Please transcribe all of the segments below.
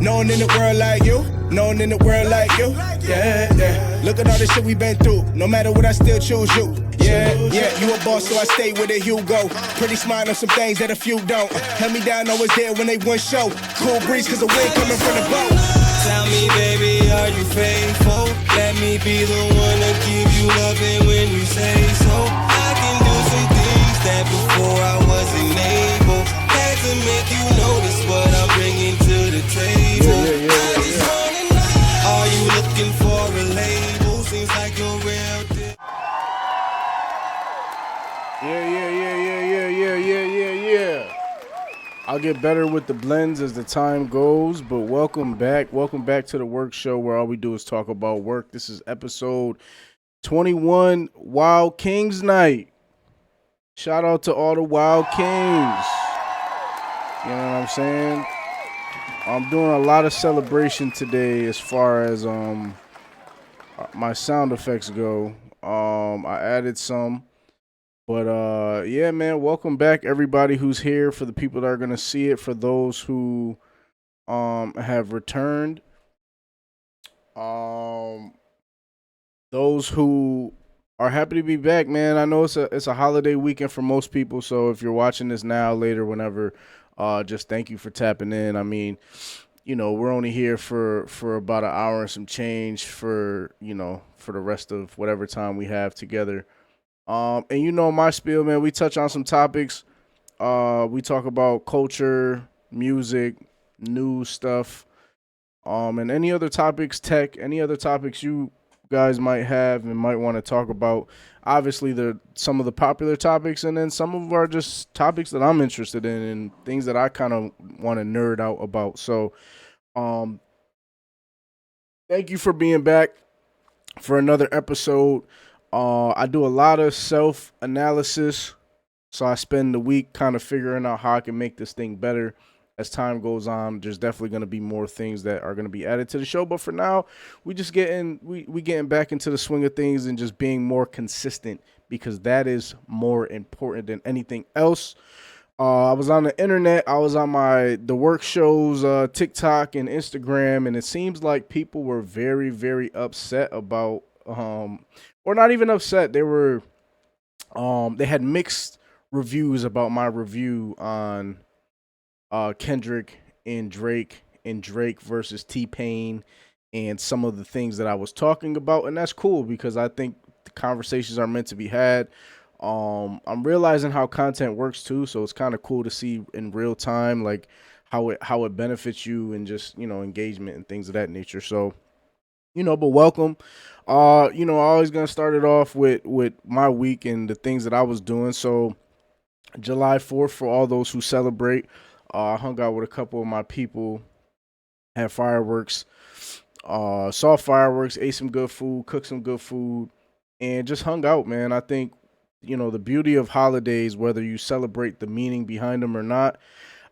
No one in the world like you, no one in the world like you. Yeah, yeah. Look at all the shit we been through. No matter what, I still choose you. Yeah, yeah. You a boss, so I stay with it, Hugo. Pretty smart on some things that a few don't. Held me down, always there when they wouldn't show. Cool breeze, cause the wind coming from the boat. Tell me, baby, are you faithful? Let me be the one to give you loving when you say so. I can do some things that before I wasn't able. Had to make you notice what I'm bringing to the table. I just wanna know, are you looking for a label? Seems like you're real deal. Yeah. I'll get better with the blends as the time goes, but welcome back. Welcome back to the work show where all we do is talk about work. This is episode 21, Wild Kings Night. Shout out to all the Wild Kings. You know what I'm saying? I'm doing a lot of celebration today as far as my sound effects go. I added some. But, yeah, man, welcome back, everybody who's here, for the people that are going to see it, for those who have returned, those who are happy to be back, man. I know it's a holiday weekend for most people, so if you're watching this now, later, whenever, just thank you for tapping in. I mean, you know, we're only here for about an hour and some change for the rest of whatever time we have together. And you know my spiel, man. We touch on some topics. We talk about culture, music, news stuff, and any other topics, tech, any other topics you guys might have and might want to talk about. Obviously, some of the popular topics, and then some of them are just topics that I'm interested in and things that I kind of want to nerd out about. So, thank you for being back for another episode. I do a lot of self-analysis, so I spend the week kind of figuring out how I can make this thing better. As time goes on, there's definitely going to be more things that are going to be added to the show, but for now, we getting back into the swing of things and just being more consistent, because that is more important than anything else. I was on the internet. I was on the work shows, TikTok and Instagram, and it seems like people were very, very upset about or not even upset. They were, they had mixed reviews about my review on Kendrick and Drake versus T-Pain and some of the things that I was talking about. And that's cool, because I think the conversations are meant to be had. I'm realizing how content works too, so it's kind of cool to see in real time, like how it benefits you and just, engagement and things of that nature. So, but welcome. I always gonna start it off with my week and the things that I was doing. So July 4th, for all those who celebrate, I hung out with a couple of my people, had fireworks, saw fireworks, ate some good food, cooked some good food, and just hung out, man. I think, the beauty of holidays, whether you celebrate the meaning behind them or not,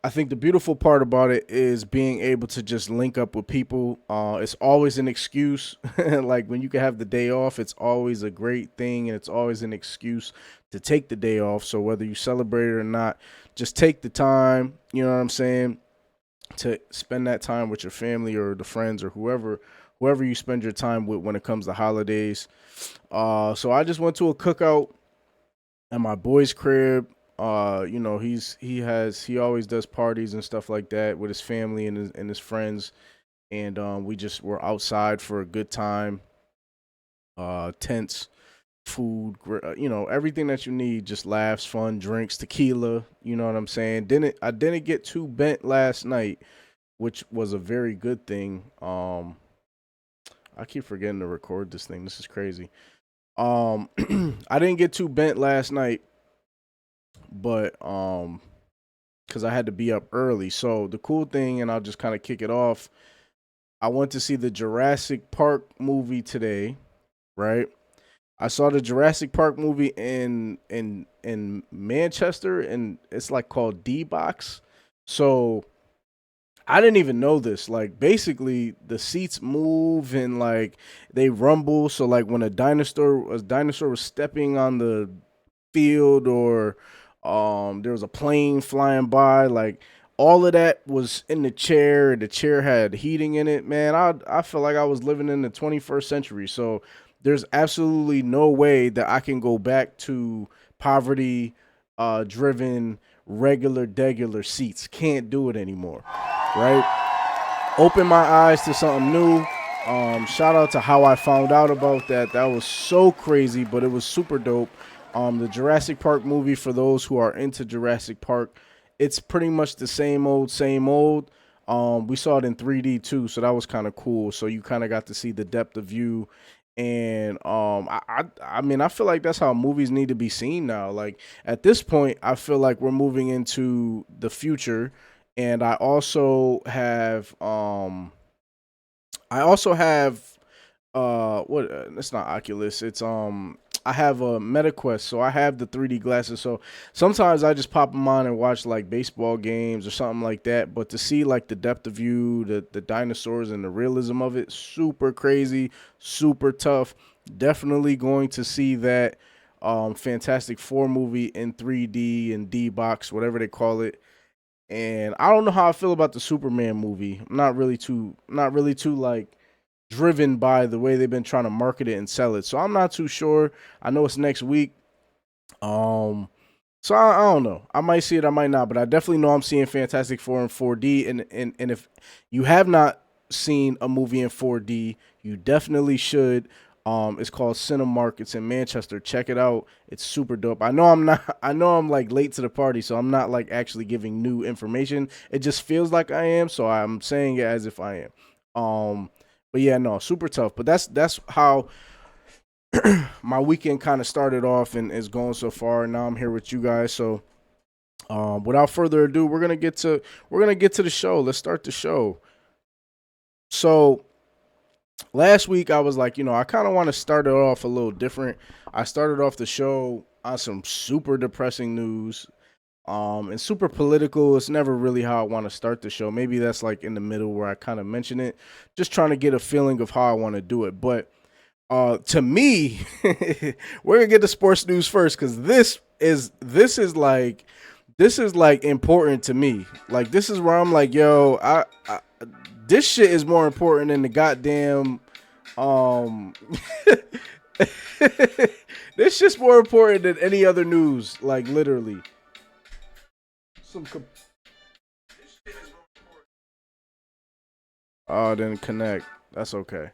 I think the beautiful part about it is being able to just link up with people. It's always an excuse. Like when you can have the day off, it's always a great thing, and it's always an excuse to take the day off. So whether you celebrate it or not, just take the time, you know what I'm saying, to spend that time with your family or the friends or whoever you spend your time with when it comes to holidays. So I just went to a cookout at my boy's crib. He always does parties and stuff like that with his family and his friends, and we just were outside for a good time. Tents, food, everything that you need, just laughs, fun, drinks, tequila. You know what I'm saying? I didn't get too bent last night, which was a very good thing. I keep forgetting to record this thing. This is crazy. I didn't get too bent last night, but because I had to be up early. So the cool thing, and I'll just kind of kick it off, I went to see the Jurassic Park movie today, right? I saw the Jurassic Park movie in Manchester, and it's like called D-Box. So I didn't even know this. Like, basically the seats move and like they rumble. So like when a dinosaur was stepping on the field, or there was a plane flying by, like all of that was in the chair. The chair had heating in it. Man, I feel like I was living in the 21st century. So there's absolutely no way that I can go back to poverty driven regular seats. Can't do it anymore. Right? Open my eyes to something new. Shout out to how I found out about that. That was so crazy, but it was super dope. The Jurassic Park movie, for those who are into Jurassic Park, it's pretty much the same old. We saw it in 3D too, so that was kind of cool. So you kind of got to see the depth of view. And I mean, I feel like that's how movies need to be seen now. Like at this point, I feel like we're moving into the future. And I also have what it's not Oculus, it's I have a MetaQuest, so I have the 3D glasses. So sometimes I just pop them on and watch like baseball games or something like that. But to see like the depth of view, the dinosaurs and the realism of it, super crazy, super tough. Definitely going to see that Fantastic Four movie in 3D and D-Box, whatever they call it. And I don't know how I feel about the Superman movie. I'm not really too like driven by the way they've been trying to market it and sell it. So I'm not too sure. I know it's next week. So I don't know. I might see it, I might not, but I definitely know I'm seeing Fantastic Four in 4D. And if you have not seen a movie in 4D, you definitely should. It's called Cinemark. It's in Manchester. Check it out. It's super dope. I know I'm like late to the party, so I'm not like actually giving new information. It just feels like I am, so I'm saying it as if I am. But yeah, no, super tough. But that's how my weekend kind of started off and is going so far. And now I'm here with you guys. So without further ado, we're gonna get to the show. Let's start the show. So last week I was like, I kind of want to start it off a little different. I started off the show on some super depressing news. And super political. It's never really how I want to start the show. Maybe that's like in the middle where I kind of mention it, just trying to get a feeling of how I want to do it. But to me, we're gonna get the sports news first, because this is like important to me. Like this is where I'm like, yo, I this shit is more important than the goddamn this shit's more important than any other news. Like literally. Oh, didn't connect. That's okay.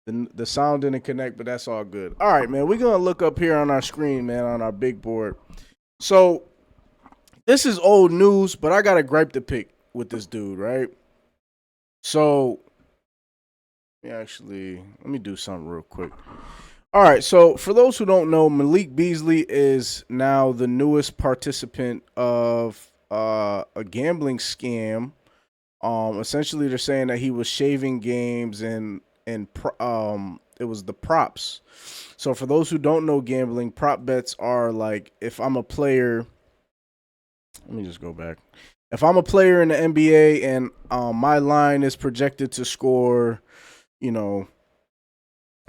The sound didn't connect, but that's all good. All right, man. We're gonna look up here on our screen, man, on our big board. So this is old news, but I got a gripe to pick with this dude, right? So let me do something real quick. All right, so for those who don't know, Malik Beasley is now the newest participant of a gambling scam. Essentially, they're saying that he was shaving games and it was the props. So for those who don't know gambling, prop bets are like, if I'm a player, let me just go back. If I'm a player in the NBA and my line is projected to score,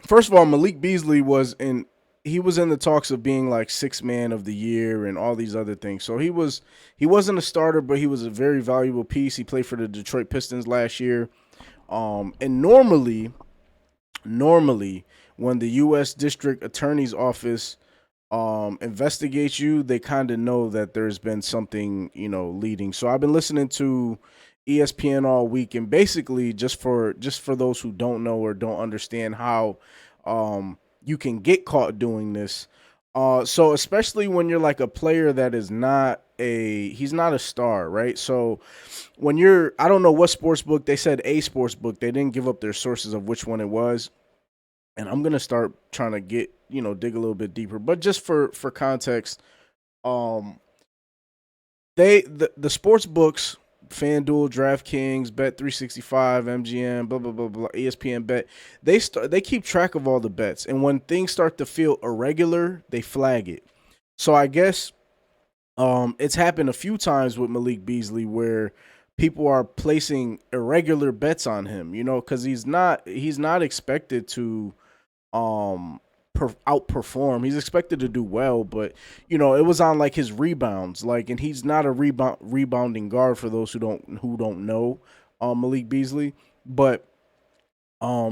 first of all, Malik Beasley was in the talks of being like sixth man of the year and all these other things. So he wasn't a starter, but he was a very valuable piece. He played for the Detroit Pistons last year. And normally when the U.S. District Attorney's Office investigates you, they kind of know that there's been something, leading. So I've been listening to ESPN all week, and basically just for those who don't know or don't understand how you can get caught doing this. So especially when you're like a player that is he's not a star, right? So when I don't know what sports book, they said a sports book. They didn't give up their sources of which one it was. And I'm going to start trying to dig a little bit deeper. But just for context, the sports books, FanDuel, DraftKings, Bet365, MGM, blah blah blah blah, ESPN Bet. They keep track of all the bets, and when things start to feel irregular, they flag it. So I guess it's happened a few times with Malik Beasley where people are placing irregular bets on him, because he's not expected to outperform. He's expected to do well, but you know, it was on like his rebounds, like, and he's not a rebounding guard for those who don't know Malik Beasley, but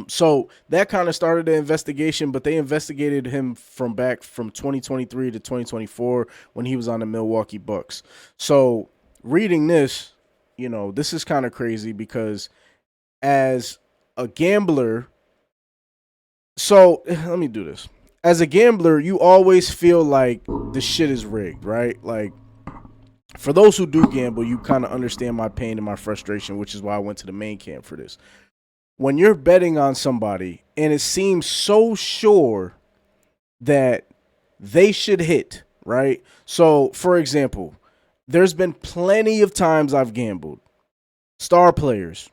so that kind of started the investigation, but they investigated him from 2023 to 2024 when he was on the Milwaukee Bucks. So reading this, you know, this is kind of crazy because as a gambler, so let me do this. As a gambler, you always feel like the shit is rigged, right? Like, for those who do gamble, you kind of understand my pain and my frustration, which is why I went to the main camp for this. When you're betting on somebody and it seems so sure that they should hit, right? So, for example, there's been plenty of times I've gambled. Star players.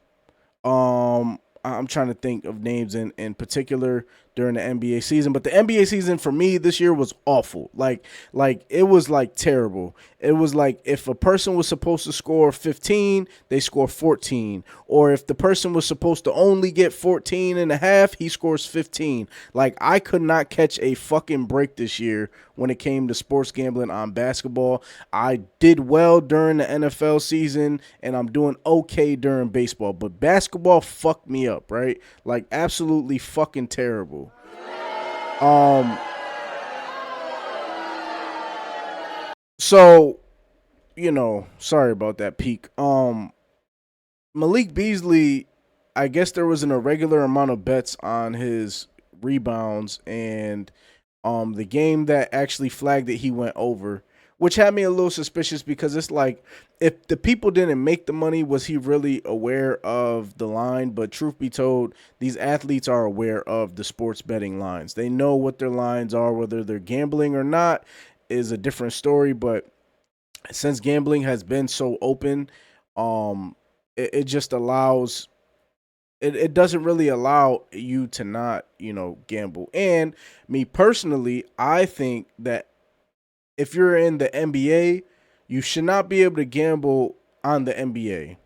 I'm trying to think of names in particular during the NBA season, but the NBA season for me this year was awful. Like it was like terrible. It was like if a person was supposed to score 15, they score 14. Or if the person was supposed to only get 14 and a half, he scores 15. Like, I could not catch a fucking break this year when it came to sports gambling on basketball. I did well during the NFL season, and I'm doing okay during baseball. But basketball fucked me up, right? Like, absolutely fucking terrible. So, you know, sorry about that peak. Malik Beasley, I guess there was an irregular amount of bets on his rebounds, and the game that actually flagged it, he went over, which had me a little suspicious because it's like, if the people didn't make the money, was he really aware of the line? But truth be told, these athletes are aware of the sports betting lines. They know what their lines are. Whether they're gambling or not is a different story, but since gambling has been so open, it just allows, it doesn't really allow you to not, you know, gamble. And me personally, I think that if you're in the NBA, you should not be able to gamble on the NBA,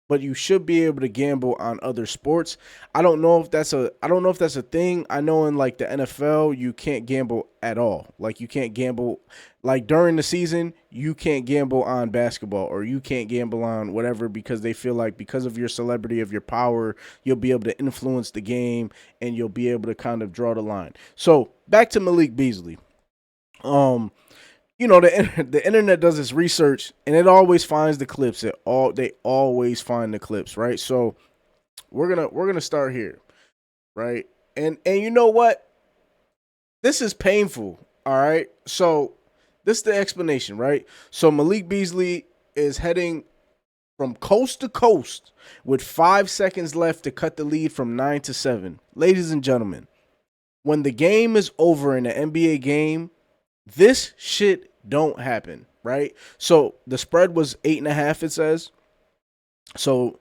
but you should be able to gamble on other sports. I don't know if that's a thing. I know in like the NFL, you can't gamble at all. Like, you can't gamble, like during the season, you can't gamble on basketball, or you can't gamble on whatever, because they feel like because of your celebrity, of your power, you'll be able to influence the game and you'll be able to kind of draw the line. So back to Malik Beasley. You know, the internet does its research, and it always finds the clips. They always find the clips, right? So we're gonna start here, right? And you know what? This is painful. All right. So this is the explanation, right? So Malik Beasley is heading from coast to coast with 5 seconds left to cut the lead from 9-7. Ladies and gentlemen, when the game is over in the NBA game, this shit don't happen, right? So the spread was 8.5, it says. So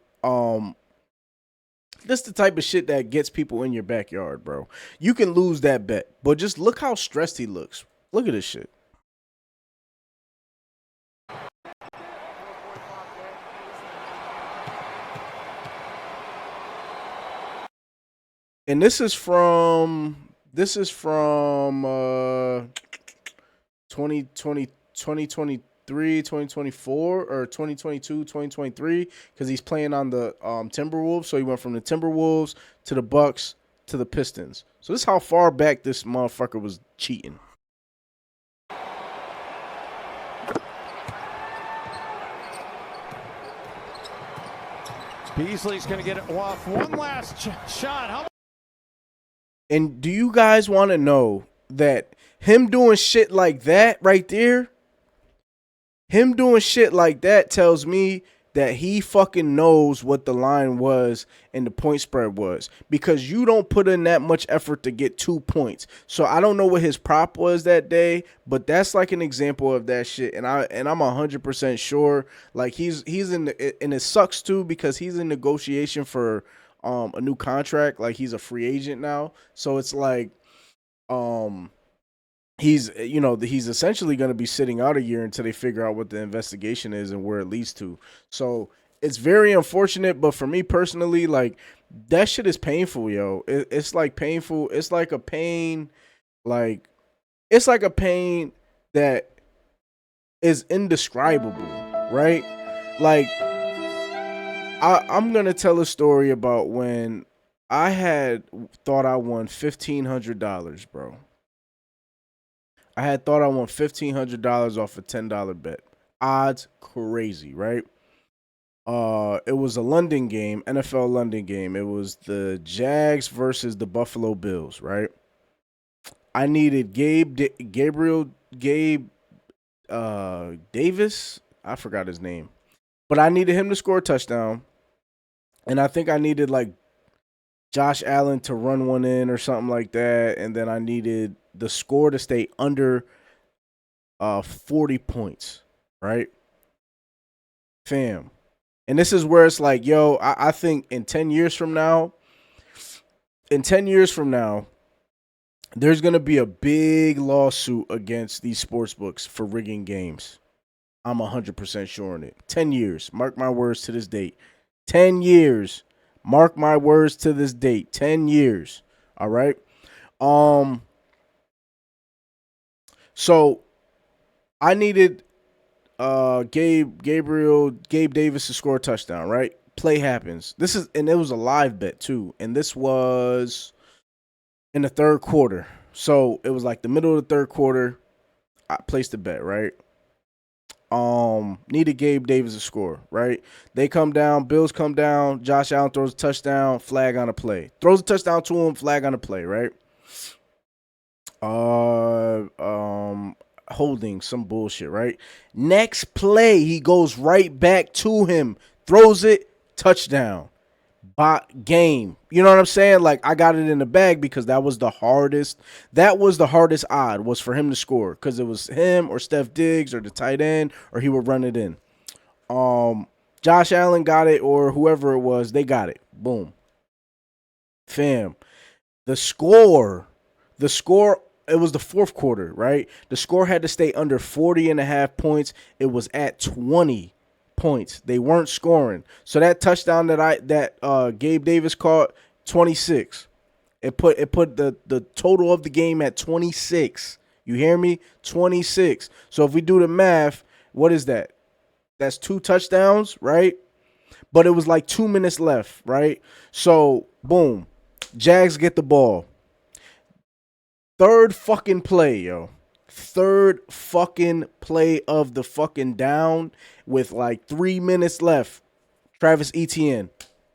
this is the type of shit that gets people in your backyard, bro. You can lose that bet, but just look how stressed he looks. Look at this shit. And this is from 2023, 2024, or 2022, 2023, because he's playing on the Timberwolves. So he went from the Timberwolves to the Bucks to the Pistons. So this is how far back this motherfucker was cheating. Beasley's going to get it off. One last shot. And do you guys want to know that him doing shit like that right there, him doing shit like that tells me that he fucking knows what the line was and the point spread was, because you don't put in that much effort to get 2 points. So I don't know what his prop was that day, but that's like an example of that shit. And I'm 100% sure, like he's in the, and it sucks too, because he's in negotiation for a new contract. Like, he's a free agent now, so it's like he's essentially going to be sitting out a year until they figure out what the investigation is and where it leads to. So it's very unfortunate, but for me personally, like, that shit is painful, yo. It's like painful. It's like a pain Like, it's like a pain that is indescribable, right? Like, I'm gonna tell a story about when I had thought I won $1,500, bro. I had thought I won $1,500 off a $10 bet. Odds crazy, right? It was a London game, NFL London game. It was the Jags versus the Buffalo Bills, right? I needed Gabe Davis. I forgot his name, but I needed him to score a touchdown, and I think I needed like Josh Allen to run one in or something like that, and then I needed the score to stay under 40 points, right? Fam. And this is where it's like, yo, I think in 10 years from now, there's going to be a big lawsuit against these sports books for rigging games. I'm 100% sure on it. 10 years. Mark my words to this date. 10 years. Mark my words to this date. 10 years. All right? So I needed Gabe Davis to score a touchdown, right? Play happens. And it was a live bet too. And this was in the third quarter. So it was like the middle of the third quarter. I placed a bet, right? Needed Gabe Davis to score, right? They come down, Bills come down, Josh Allen throws a touchdown, flag on a play. Throws a touchdown to him, flag on a play, right? Holding some bullshit, right? Next play, he goes right back to him, throws it, touchdown. Game. You know what I'm saying? Like, I got it in the bag because that was the hardest odd was for him to score because it was him or Steph Diggs or the tight end or he would run it in. Josh Allen got it or whoever it was, they got it. Boom. Fam. The score, it was the fourth quarter, right? The score had to stay under 40.5 points. It was at 20 points. They weren't scoring. So that touchdown that Gabe Davis caught, 26. It put the total of the game at 26. You hear me? 26. So if we do the math, what is that? That's 2 touchdowns, right? But it was like 2 minutes left, right? So, boom. Jags get the ball. Third fucking play, yo. Third fucking play of the fucking down with like 3 minutes left. Travis Etienne,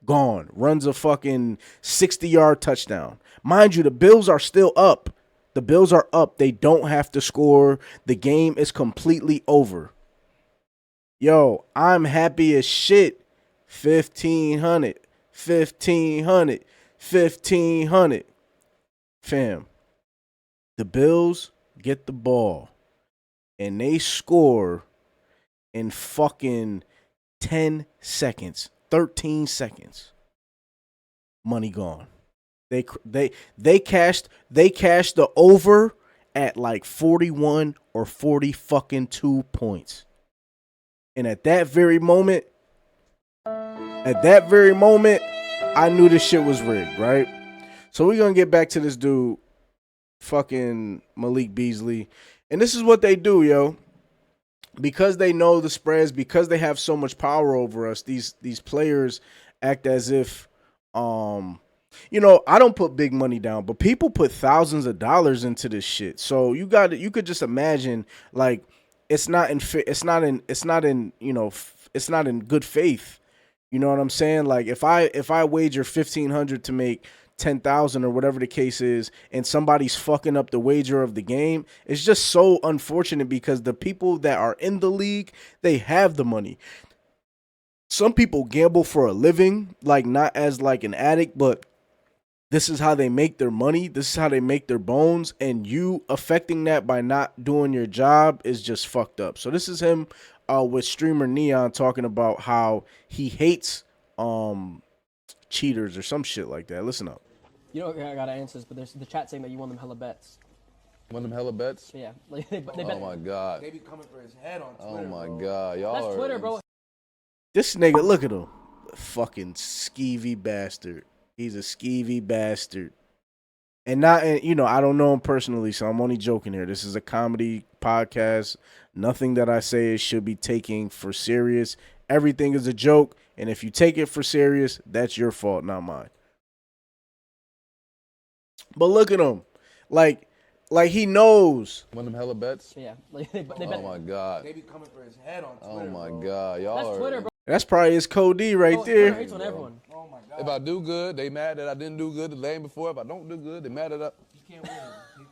gone. Runs a fucking 60-yard touchdown. Mind you, the Bills are still up. The Bills are up. They don't have to score. The game is completely over. Yo, I'm happy as shit. 1,500. 1,500. 1,500. Fam. The Bills get the ball and they score in fucking 10 seconds, 13 seconds. Money gone. They cashed the over at like 41 or 40 fucking 2 points. And at that very moment, I knew this shit was rigged, right? So we're going to get back to this dude, fucking Malik Beasley. And this is what they do, yo. Because they know the spreads, because they have so much power over us, these players act as if, you know, I don't put big money down, but people put thousands of dollars into this shit. So you could just imagine, like, it's not in good faith. You know what I'm saying? Like, if I wager 1,500 to make 10,000 or whatever the case is, and somebody's fucking up the wager of the game, it's just so unfortunate because the people that are in the league, they have the money. Some people gamble for a living, like not as like an addict, but this is how they make their money. This is how they make their bones, and you affecting that by not doing your job is just fucked up. So this is him with Streamer Neon talking about how he hates cheaters or some shit like that. Listen up. You know, I gotta answer this, but there's the chat saying that you won them hella bets. Won them hella bets? Yeah. Like, they bet. Oh my god. They be coming for his head on Twitter. Oh my god. Y'all That's are Twitter, bro. This nigga, look at him. Fucking skeevy bastard. He's a skeevy bastard. And not, and I don't know him personally, so I'm only joking here. This is a comedy podcast. Nothing that I say should be taken for serious. Everything is a joke, and if you take it for serious, that's your fault, not mine. But look at him, like he knows. One of them hella bets. Yeah, like they bet. Oh my god. They be coming for his head on Oh my god. Y'all That's are. Twitter, bro. That's probably his code D right Twitter there. hates on everyone. Oh my god. If I do good, they mad that I didn't do good the lane before. If I don't do good, they mad that I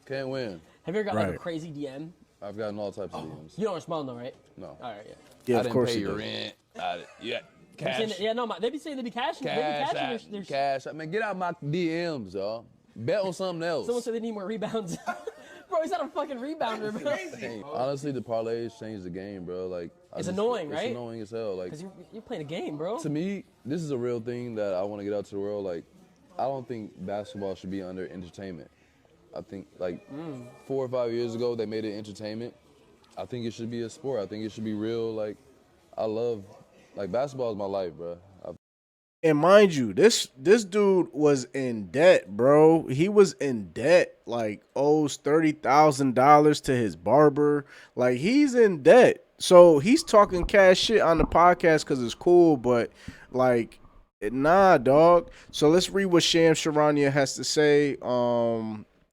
can't win. Have you ever got like a Right. crazy DM? I've gotten all types of DMs. You don't respond though, right? No. All right, yeah. Yeah, I of didn't course pay he your does. rent. They be saying Cash. that- yeah, no, they be saying they be cashing. They be cashing their Cash. I mean, get out my DMs, y'all. Bet on something else. Someone said they need more rebounds. Bro, he's not a fucking rebounder, bro. Hey, honestly, the parlays changed the game, bro. Like, It's annoying, it's right? It's annoying as hell. Like, Because you're playing a game, bro. to me, this is a real thing that I want to get out to the world. Like, I don't think basketball should be under entertainment. I think, like, 4 or 5 years ago, they made it entertainment. I think it should be a sport. I think it should be real. Like, basketball is my life, bro. And mind you, this dude was in debt, bro. He was in debt, like owes $30,000 to his barber. Like, he's in debt. So he's talking cash shit on the podcast because it's cool, but like, nah, dog. So let's read what Sham Charania has to say.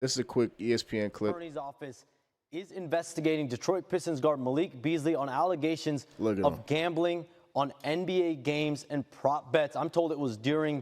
This is a quick ESPN clip. Attorney's office is investigating Detroit Pistons guard Malik Beasley on allegations Look at him. of gambling on NBA games and prop bets. I'm told it was during,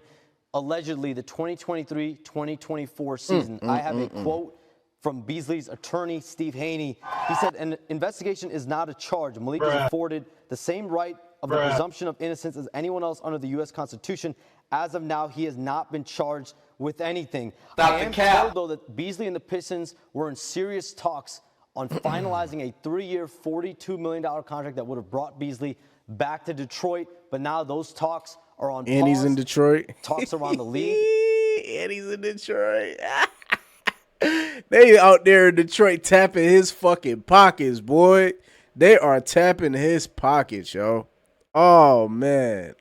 allegedly, the 2023-2024 season. I have a quote from Beasley's attorney, Steve Haney. He said, an investigation is not a charge. Malik is afforded the same right of the presumption of innocence as anyone else under the U.S. Constitution. As of now, he has not been charged with anything. I am told, though, that Beasley and the Pistons were in serious talks on finalizing a 3-year, $42 million contract that would have brought Beasley back to Detroit, but now those talks are on pause. And he's in Detroit. Talks around the league. And he's in Detroit. They out there in Detroit tapping his fucking pockets, boy. They are tapping his pockets, yo. Oh man.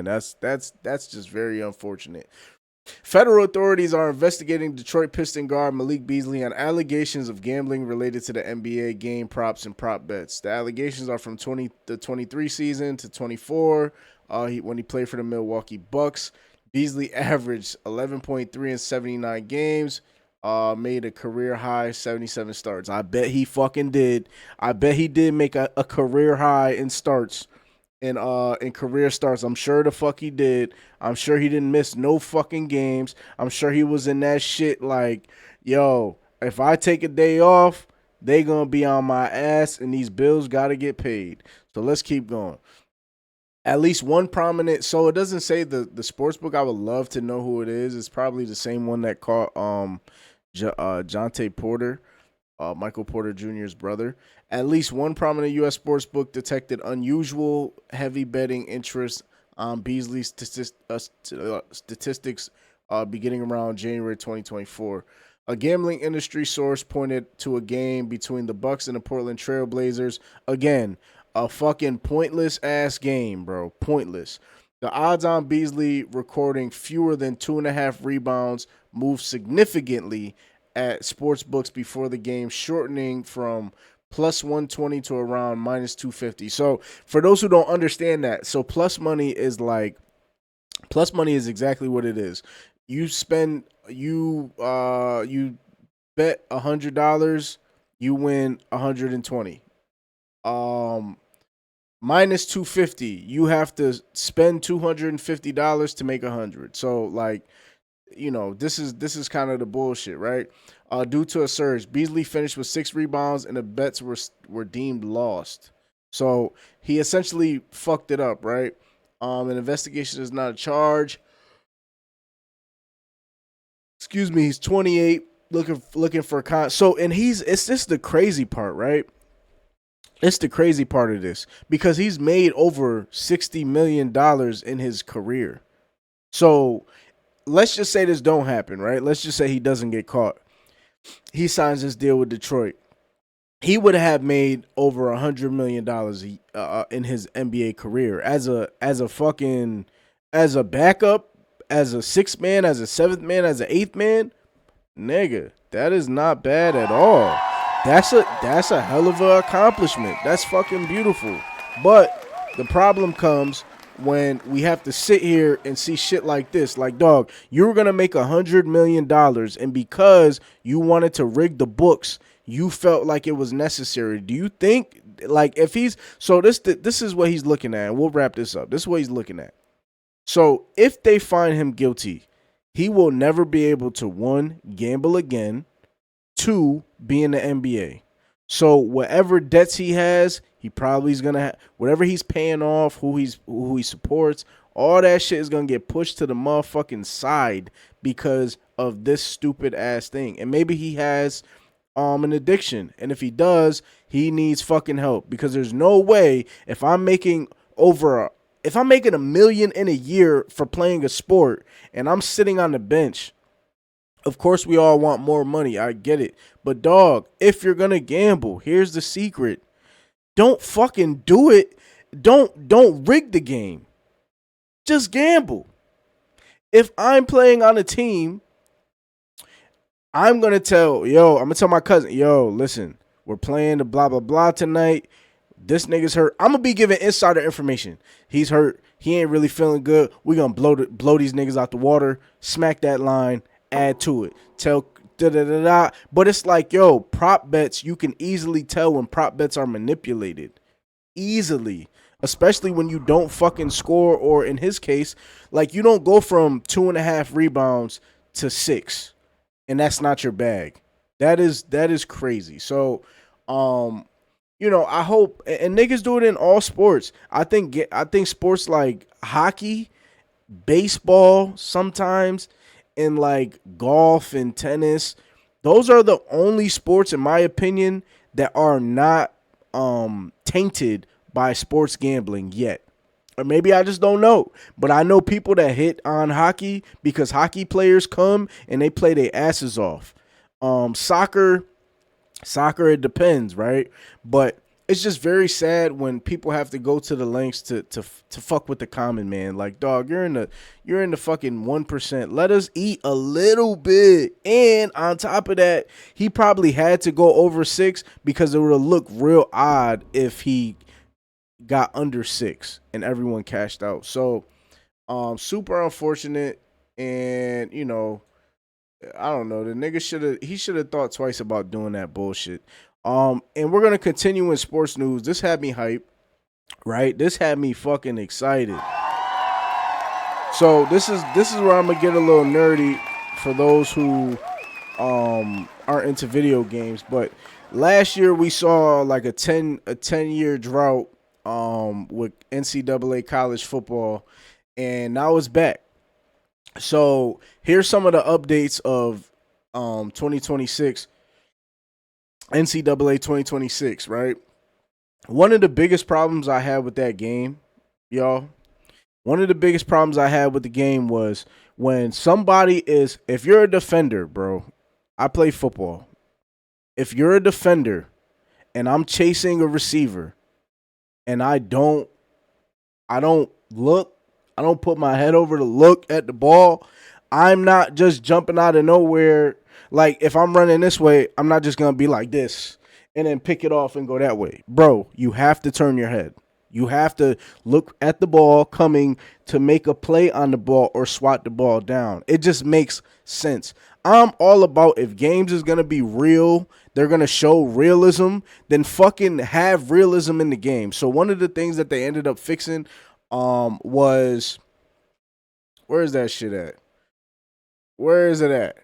That's just very unfortunate. Federal authorities are investigating Detroit Piston guard Malik Beasley on allegations of gambling related to the NBA game props and prop bets. The allegations are from the 23 season to 24 when he played for the Milwaukee Bucks. Beasley averaged 11.3 in 79 games, made a career high 77 starts. I bet he fucking did. I bet he did make a career high in starts. In career starts. I'm sure the fuck he did. I'm sure he didn't miss no fucking games. I'm sure he was in that shit like, yo, if I take a day off, they gonna be on my ass and these bills gotta get paid. So let's keep going. At least one prominent, so it doesn't say the sports book. I would love to know who it is. It's probably the same one that caught Jonte Porter, Michael Porter Jr.'s brother. At least one prominent U.S. sports book detected unusual heavy betting interest on Beasley's statistics beginning around January 2024. A gambling industry source pointed to a game between the Bucks and the Portland Trail Blazers. Again, a fucking pointless-ass game, bro. Pointless. The odds on Beasley recording fewer than 2.5 rebounds moved significantly at sports books before the game, shortening from plus 120 to around minus 250. So for those who don't understand that, so plus money is exactly what it is. You bet $100, you win 120. Minus 250, you have to spend $250 to make 100. So like, this is kind of the bullshit, right? Due to a surge, Beasley finished with 6 rebounds and the bets were deemed lost. So he essentially fucked it up, right? An investigation is not a charge. Excuse me, he's 28, looking for it's just the crazy part, right? It's the crazy part of this because he's made over $60 million in his career. So let's just say this don't happen, right? Let's just say he doesn't get caught. He signs this deal with Detroit. He would have made over $100 million in his NBA career as a backup, as a 6th man, as a 7th man, as an 8th man. Nigga, that is not bad at all. That's a hell of an accomplishment. That's fucking beautiful. But the problem comes when we have to sit here and see shit like this. Like, dog, you were gonna make $100 million, and because you wanted to rig the books, you felt like it was necessary. Do you think, like, if he's so this is what he's looking at, and we'll wrap this up. This is what he's looking at. So if they find him guilty, he will never be able to, 1, gamble again, 2, be in the NBA. So whatever debts he has, he probably is gonna have, whatever he's paying off, who he supports, all that shit is gonna get pushed to the motherfucking side because of this stupid ass thing. And maybe he has an addiction, and if he does, he needs fucking help, because there's no way if I'm making $1 million in a year for playing a sport and I'm sitting on the bench. Of course, we all want more money. I get it. But, dog, if you're going to gamble, here's the secret. Don't fucking do it. Don't rig the game. Just gamble. If I'm playing on a team, I'm going to tell my cousin, listen, we're playing the blah, blah, blah tonight. This nigga's hurt. I'm going to be giving insider information. He's hurt. He ain't really feeling good. We're going to blow these niggas out the water, smack that line, add to it. Tell da-da-da-da. But it's like, prop bets, you can easily tell when prop bets are manipulated. Easily. Especially when you don't fucking score, or in his case, like, you don't go from 2.5 rebounds to 6, and that's not your bag. That is crazy. So, I hope, and niggas do it in all sports. I think sports like hockey, baseball sometimes, and like golf and tennis, those are the only sports, in my opinion, that are not tainted by sports gambling yet. Or maybe I just don't know. But I know people that hit on hockey because hockey players come and they play their asses off. Soccer, it depends, right? But it's just very sad when people have to go to the lengths to fuck with the common man. Like, dog, you're in the fucking 1%. Let us eat a little bit. And on top of that, he probably had to go over 6 because it would have looked real odd if he got under 6 and everyone cashed out. So, super unfortunate. And, I don't know. The nigga should have thought twice about doing that bullshit. And we're gonna continue in sports news. This had me hyped, right? This had me fucking excited. So this is where I'm gonna get a little nerdy for those who aren't into video games. But last year we saw like a 10-year drought with NCAA college football, and now it's back. So here's some of the updates of 2026, NCAA 2026, right? One of the biggest problems I had with that game, y'all, was when somebody is, if you're a defender, bro, I play football. If you're a defender and I'm chasing a receiver and I don't put my head over to look at the ball, I'm not just jumping out of nowhere. Like, if I'm running this way, I'm not just going to be like this and then pick it off and go that way. Bro, you have to turn your head. You have to look at the ball coming to make a play on the ball or swat the ball down. It just makes sense. I'm all about, if games is going to be real, they're going to show realism, then fucking have realism in the game. So one of the things that they ended up fixing was, where is that shit at? Where is it at?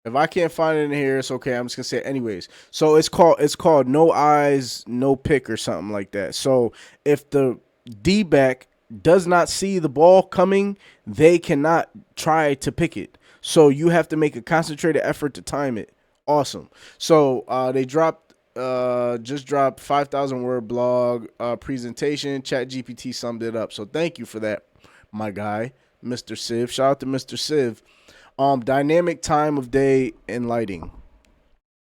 If I can't find it in here, it's okay. I'm just gonna say it anyways. So it's called no eyes, no pick or something like that. So if the D-back does not see the ball coming, they cannot try to pick it. So you have to make a concentrated effort to time it. Awesome. So they just dropped 5,000 word blog presentation. ChatGPT summed it up. So thank you for that, my guy, Mr. Civ. Shout out to Mr. Civ. Dynamic time of day and lighting.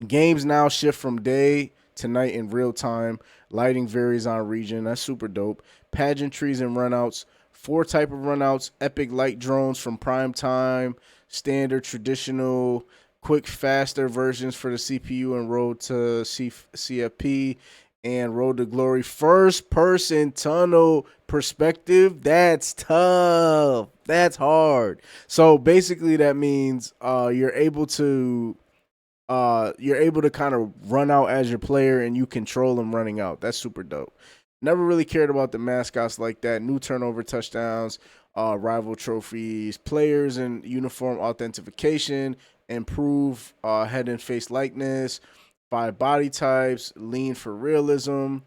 Games now shift from day to night in real time. Lighting varies on region. That's super dope. Pageantries and runouts 4 type of runouts: epic light drones from prime time, standard, traditional, quick, faster versions for the CPU and road to CFP, and road to glory. First person tunnel perspective. That's tough. That's hard. So basically that means you're able to kind of run out as your player and you control them running out. That's super dope. Never really cared about the mascots like that. New turnover touchdowns, rival trophies, players and uniform authentication, improve head and face likeness, 5 body types, lean for realism,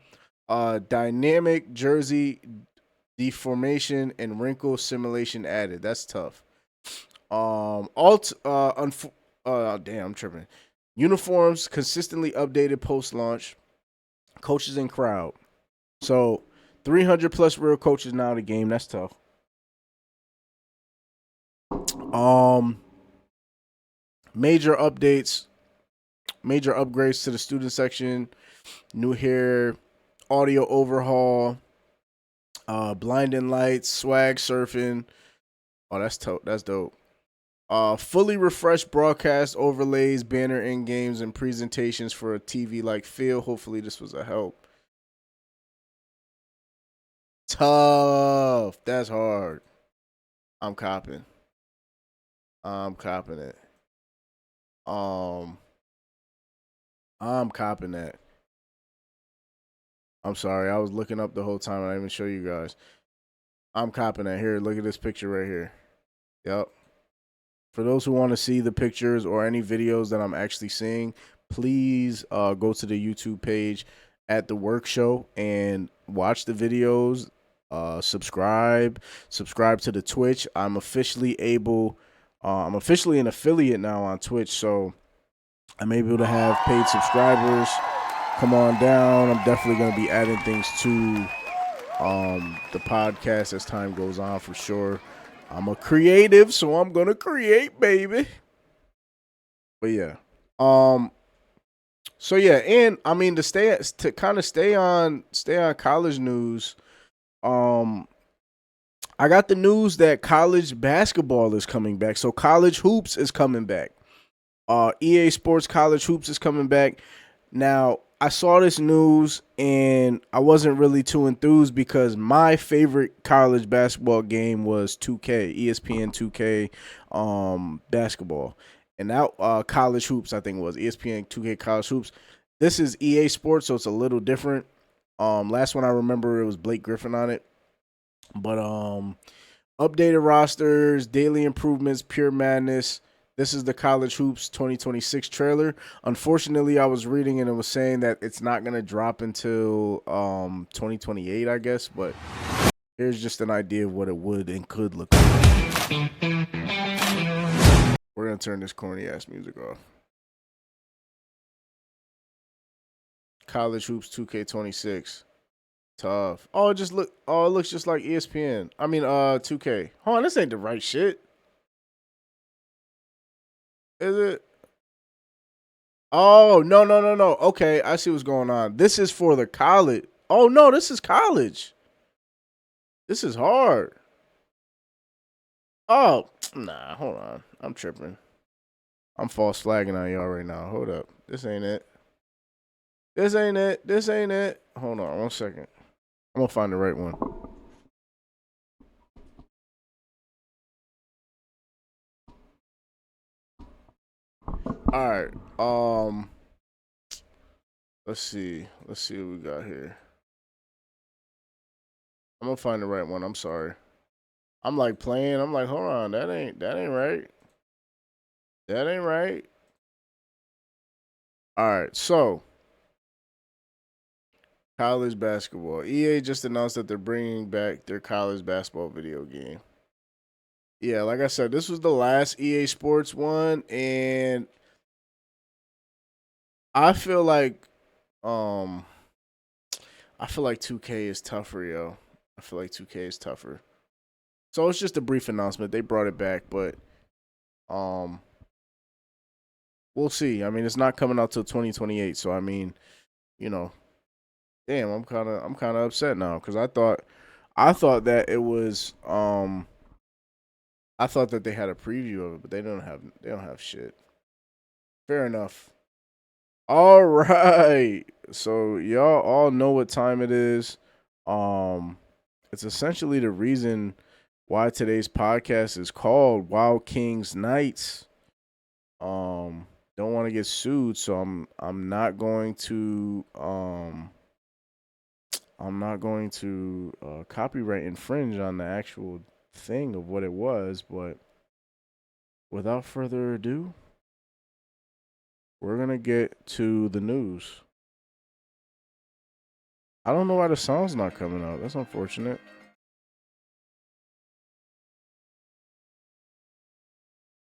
dynamic jersey deformation and wrinkle simulation added. That's tough. I'm tripping. Uniforms consistently updated post launch. Coaches and crowd. So 300 plus real coaches now in the game. That's tough. Major updates, major upgrades to the student section, new hair, audio overhaul, blinding lights, swag surfing. Oh, that's dope. That's dope. Fully refreshed broadcast overlays, banner in games, and presentations for a TV-like feel. Hopefully this was a help. Tough. That's hard. I'm copping it. I'm copping that. I'm sorry. I was looking up the whole time and I didn't even show you guys. I'm copping that. Here, look at this picture right here. Yep. For those who want to see the pictures or any videos that I'm actually seeing, please go to the YouTube page at The Work Show and watch the videos. Subscribe to the Twitch. I'm officially an affiliate now on Twitch, so I'm able to have paid subscribers. Come on down. I'm definitely going to be adding things to the podcast as time goes on for sure. I'm a creative, so I'm going to create, baby. But yeah. So yeah, and I mean to stay on college news, I got the news that college basketball is coming back. So college hoops is coming back. EA Sports College Hoops is coming back. Now, I saw this news and I wasn't really too enthused because my favorite college basketball game was 2K, ESPN 2K basketball. And that college hoops, I think it was ESPN 2K college hoops. This is EA Sports, so it's a little different. Last one I remember, it was Blake Griffin on it. But updated rosters, daily improvements, pure madness. This is the College Hoops 2026 trailer. Unfortunately, I was reading and it was saying that it's not going to drop until 2028, I guess. But here's just an idea of what it would and could look like. We're going to turn this corny-ass music off. College Hoops 2K26. Tough. Oh, it looks just like ESPN. I mean, 2K. Hold on, this ain't the right shit. Is it? Oh, no. Okay, I see what's going on. This is for the college. Oh, no, this is college. This is hard. Oh, nah, hold on. I'm tripping. I'm false flagging on y'all right now. Hold up. This ain't it. Hold on 1 second. I'm going to find the right one. All right. Let's see what we got here. I'm gonna find the right one. I'm sorry. I'm like playing. I'm like, hold on, that ain't right. That ain't right. All right, so college basketball. EA just announced that they're bringing back their college basketball video game. Yeah, like I said, this was the last EA Sports one, and I feel like 2K is tougher, yo. I feel like 2K is tougher. So it's just a brief announcement. They brought it back, but we'll see. I mean, it's not coming out till 2028, so I mean, you know, damn, I'm kind of upset now cuz I thought I thought that it was I thought that they had a preview of it, but they don't have shit. Fair enough. All right. So y'all all know what time it is. It's essentially the reason why today's podcast is called Wild Kings Nights. Don't want to get sued, so I'm not going to copyright infringe on the actual thing of what it was, but without further ado, we're gonna get to the news. I don't know why the song's not coming out. That's unfortunate.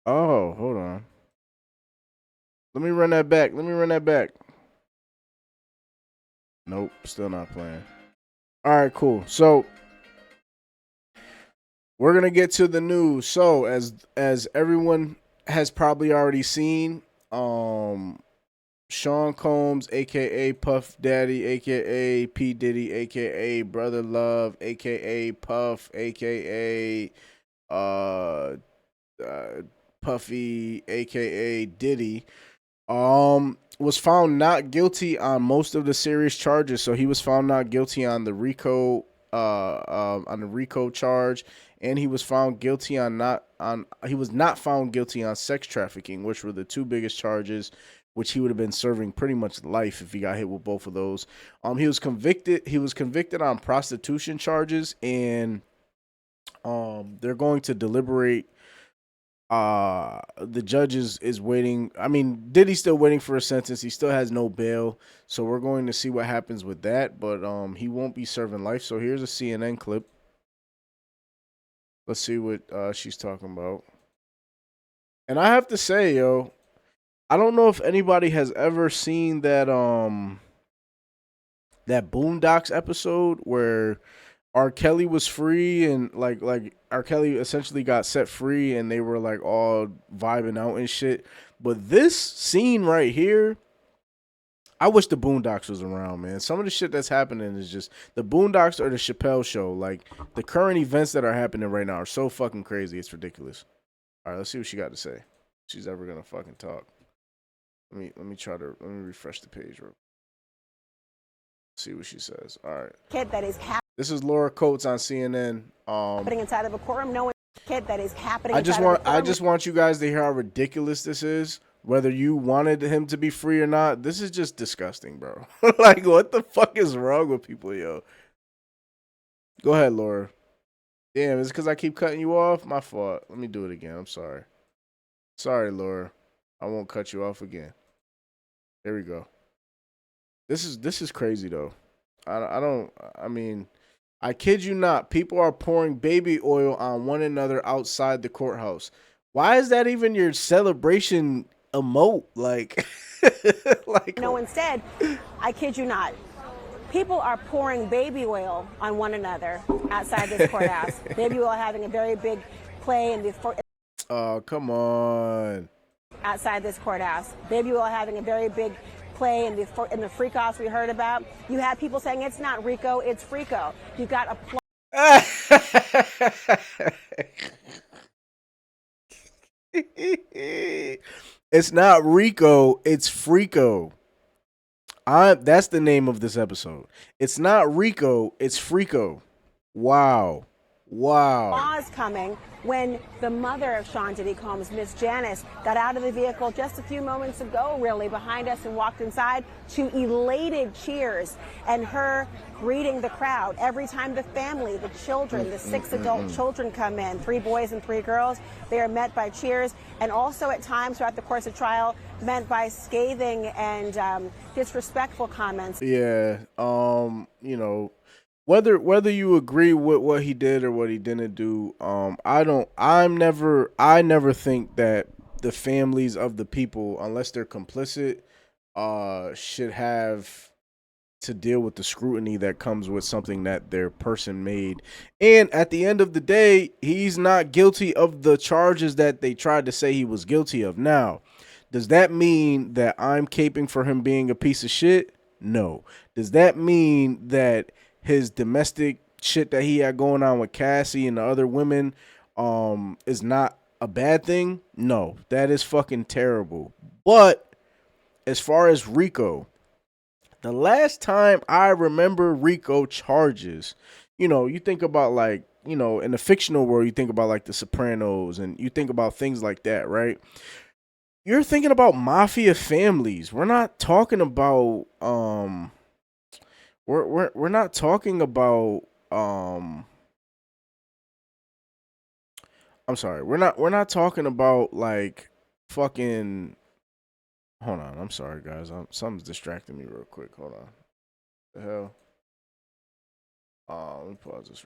Oh, hold on. Let me run that back. Nope, still not playing. All right, cool. So we're gonna get to the news. So as everyone has probably already seen, Sean Combs, aka Puff Daddy, aka P Diddy, aka Brother Love, aka Puff, aka Puffy, aka Diddy, was found not guilty on most of the serious charges. So he was found not guilty on the RICO charge, and he was found guilty he was not found guilty on sex trafficking, which were the two biggest charges, which he would have been serving pretty much life if he got hit with both of those. He was convicted on prostitution charges, and they're going to deliberate. The judge is waiting. I mean, Diddy's still waiting for a sentence. He still has no bail, so we're going to see what happens with that, but he won't be serving life. So here's a CNN clip. Let's see what she's talking about. And I have to say, yo, I don't know if anybody has ever seen that that Boondocks episode where R. Kelly was free, and like R. Kelly essentially got set free, and they were like all vibing out and shit. But this scene right here, I wish the Boondocks was around, man. Some of the shit that's happening is just the Boondocks or the Chappelle Show. Like, the current events that are happening right now are so fucking crazy. It's ridiculous. All right, let's see what she got to say. If she's ever gonna fucking talk. Let me refresh the page real quick. See what she says. All right. Kid that is This is Laura Coates on CNN. happening inside of a courtroom. No kid that is happening. I just want you guys to hear how ridiculous this is. Whether you wanted him to be free or not, this is just disgusting, bro. Like, what the fuck is wrong with people, yo? Go ahead, Laura. Damn, is it because I keep cutting you off? My fault. Let me do it again. I'm sorry. Sorry, Laura. I won't cut you off again. There we go. This is crazy, though. I mean, I kid you not. People are pouring baby oil on one another outside the courthouse. Why is that even your celebration emote? Like, No, instead, I kid you not. People are pouring baby oil on one another outside this courthouse. Baby oil having a very big play in the. Oh, come on. Outside this courthouse, baby oil having a very big play in the freak-offs we heard about. You have people saying it's not Rico, it's Frico. You've got a It's not Rico, it's Frico. That's the name of this episode. It's not Rico, it's Frico. Wow. Pause coming when the mother of Sean Diddy Combs, Miss Janice, got out of the vehicle just a few moments ago, really, behind us, and walked inside to elated cheers and her greeting the crowd. Every time the family, the children, the 6 adult children come in, 3 boys and 3 girls, they are met by cheers, and also at times throughout the course of trial, met by scathing and disrespectful comments. Yeah, you know, whether you agree with what he did or what he didn't do, I never think that the families of the people, unless they're complicit, should have to deal with the scrutiny that comes with something that their person made. And at the end of the day, he's not guilty of the charges that they tried to say he was guilty of. Now, does that mean that I'm caping for him being a piece of shit? No. Does that mean that his domestic shit that he had going on with Cassie and the other women is not a bad thing. No, that is fucking terrible. But as far as Rico, the last time I remember Rico charges, you think about like, in the fictional world, you think about like The Sopranos and you think about things like that, right? You're thinking about mafia families. We're not talking about we're not talking about I'm sorry. We're not talking about like fucking. Hold on. I'm sorry, guys. Something's distracting me real quick. Hold on. The hell. Let me pause this.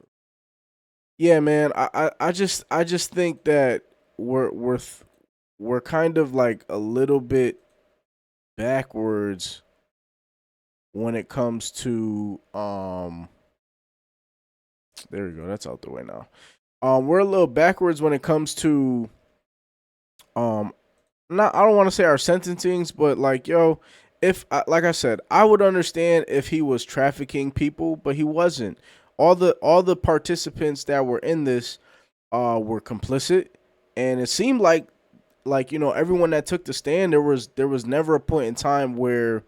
Yeah, man. I just think that we're kind of like a little bit backwards when it comes to there we go. That's out the way now. We're a little backwards when it comes to not, I don't want to say our sentencings, but like, if like I said, I would understand if he was trafficking people, but he wasn't. All the participants that were in this were complicit, and it seemed like everyone that took the stand, there was never a point in time where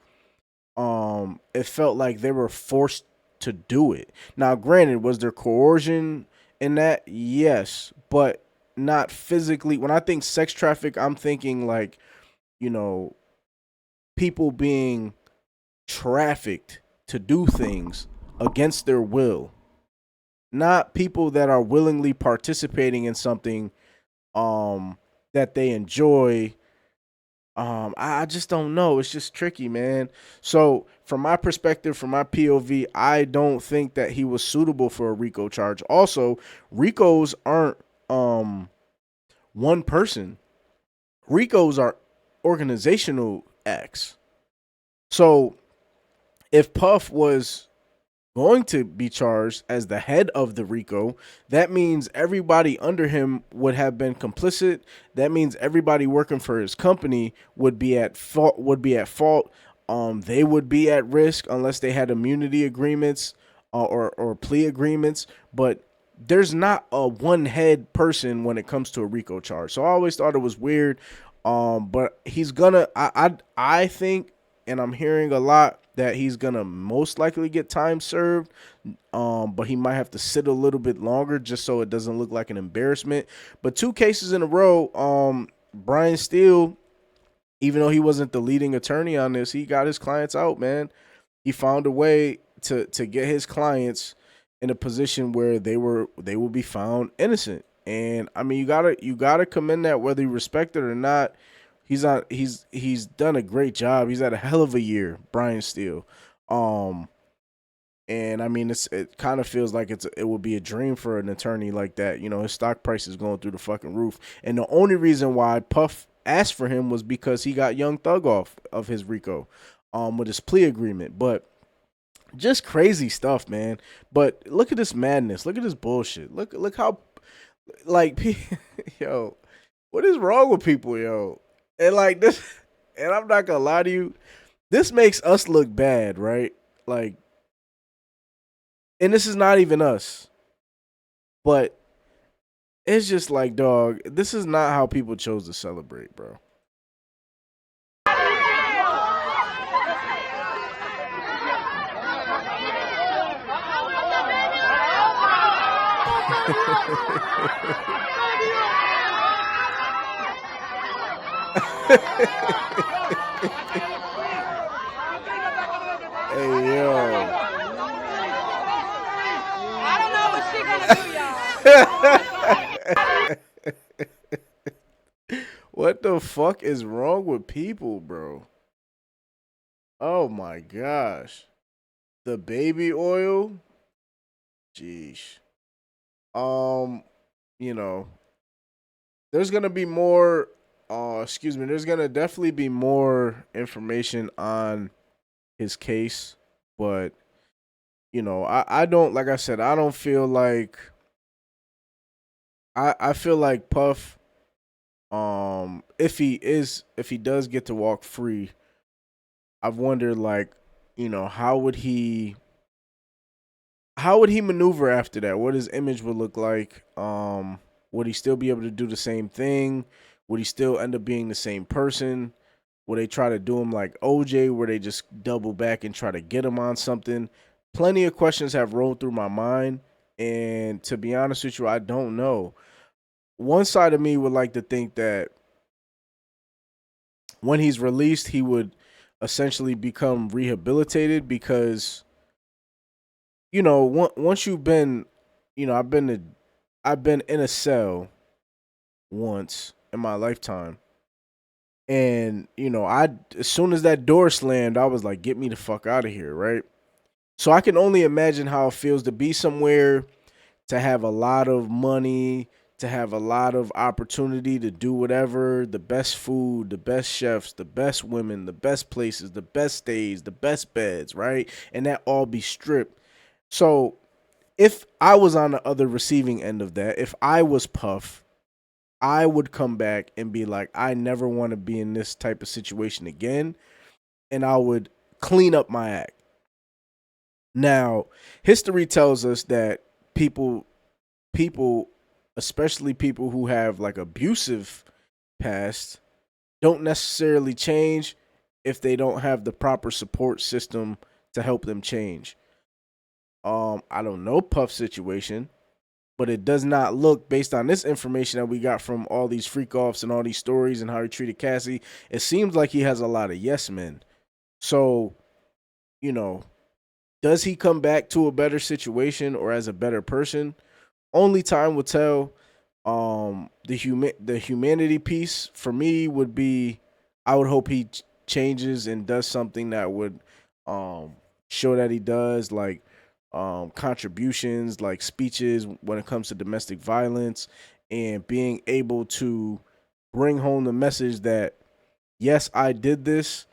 it felt like they were forced to do it. Now, granted, was there coercion in that? Yes, but not physically. When I think sex traffic, I'm thinking like, people being trafficked to do things against their will, not people that are willingly participating in something that they enjoy. I just don't know. It's just tricky, man. So from my perspective, from my POV, I don't think that he was suitable for a RICO charge. Also, RICOs aren't one person. RICOs are organizational acts. So if Puff was going to be charged as the head of the RICO, that means everybody under him would have been complicit. That means everybody working for his company would be at fault. They would be at risk unless they had immunity agreements or plea agreements. But there's not a one head person when it comes to a RICO charge. So I always thought it was weird. But he's gonna. I think, and I'm hearing a lot that he's gonna most likely get time served. But he might have to sit a little bit longer just so it doesn't look like an embarrassment. But 2 cases in a row, Brian Steele, even though he wasn't the leading attorney on this, he got his clients out, man. He found a way to get his clients in a position where they will be found innocent. And I mean, you gotta commend that, whether you respect it or not. He's done a great job. He's had a hell of a year, Brian Steele. And I mean, it kind of feels like it would be a dream for an attorney like that. His stock price is going through the fucking roof. And the only reason why Puff asked for him was because he got Young Thug off of his RICO, with his plea agreement. But just crazy stuff, man. But look at this madness. Look at this bullshit. Look how, like, yo, what is wrong with people, yo? And like this, and I'm not gonna lie to you, this makes us look bad, right? Like, and this is not even us, but it's just like, dog, this is not how people chose to celebrate, bro. Hey, yo. I don't know what she gonna do, y'all. What the fuck is wrong with people, bro? Oh my gosh. The baby oil? Jeez. There's gonna be more there's gonna definitely be more information on his case, but I don't, like I said, I don't feel like I feel like Puff, if he does get to walk free, I've wondered, like, how would he how would he maneuver after that? What his image would look like? Would he still be able to do the same thing? Would he still end up being the same person? Would they try to do him like OJ, where they just double back and try to get him on something? Plenty of questions have rolled through my mind, and to be honest with you, I don't know. One side of me would like to think that when he's released, he would essentially become rehabilitated because, once you've been, I've been in a cell once in my lifetime. And, as soon as that door slammed, I was like, get me the fuck out of here, right? So I can only imagine how it feels to be somewhere, to have a lot of money, to have a lot of opportunity to do whatever, the best food, the best chefs, the best women, the best places, the best stays, the best beds, right? And that all be stripped. So if I was on the other receiving end of that, if I was Puff, I would come back and be like, I never want to be in this type of situation again. And I would clean up my act. Now, history tells us that people, especially people who have like abusive past, don't necessarily change if they don't have the proper support system to help them change. I don't know Puff's situation, but it does not look, based on this information that we got from all these freak offs and all these stories and how he treated Cassie, it seems like he has a lot of yes men. So, does he come back to a better situation or as a better person? Only time will tell. The humanity piece for me would be, I would hope he changes and does something that would show that he does, like contributions, like speeches when it comes to domestic violence, and being able to bring home the message that, yes, I did this,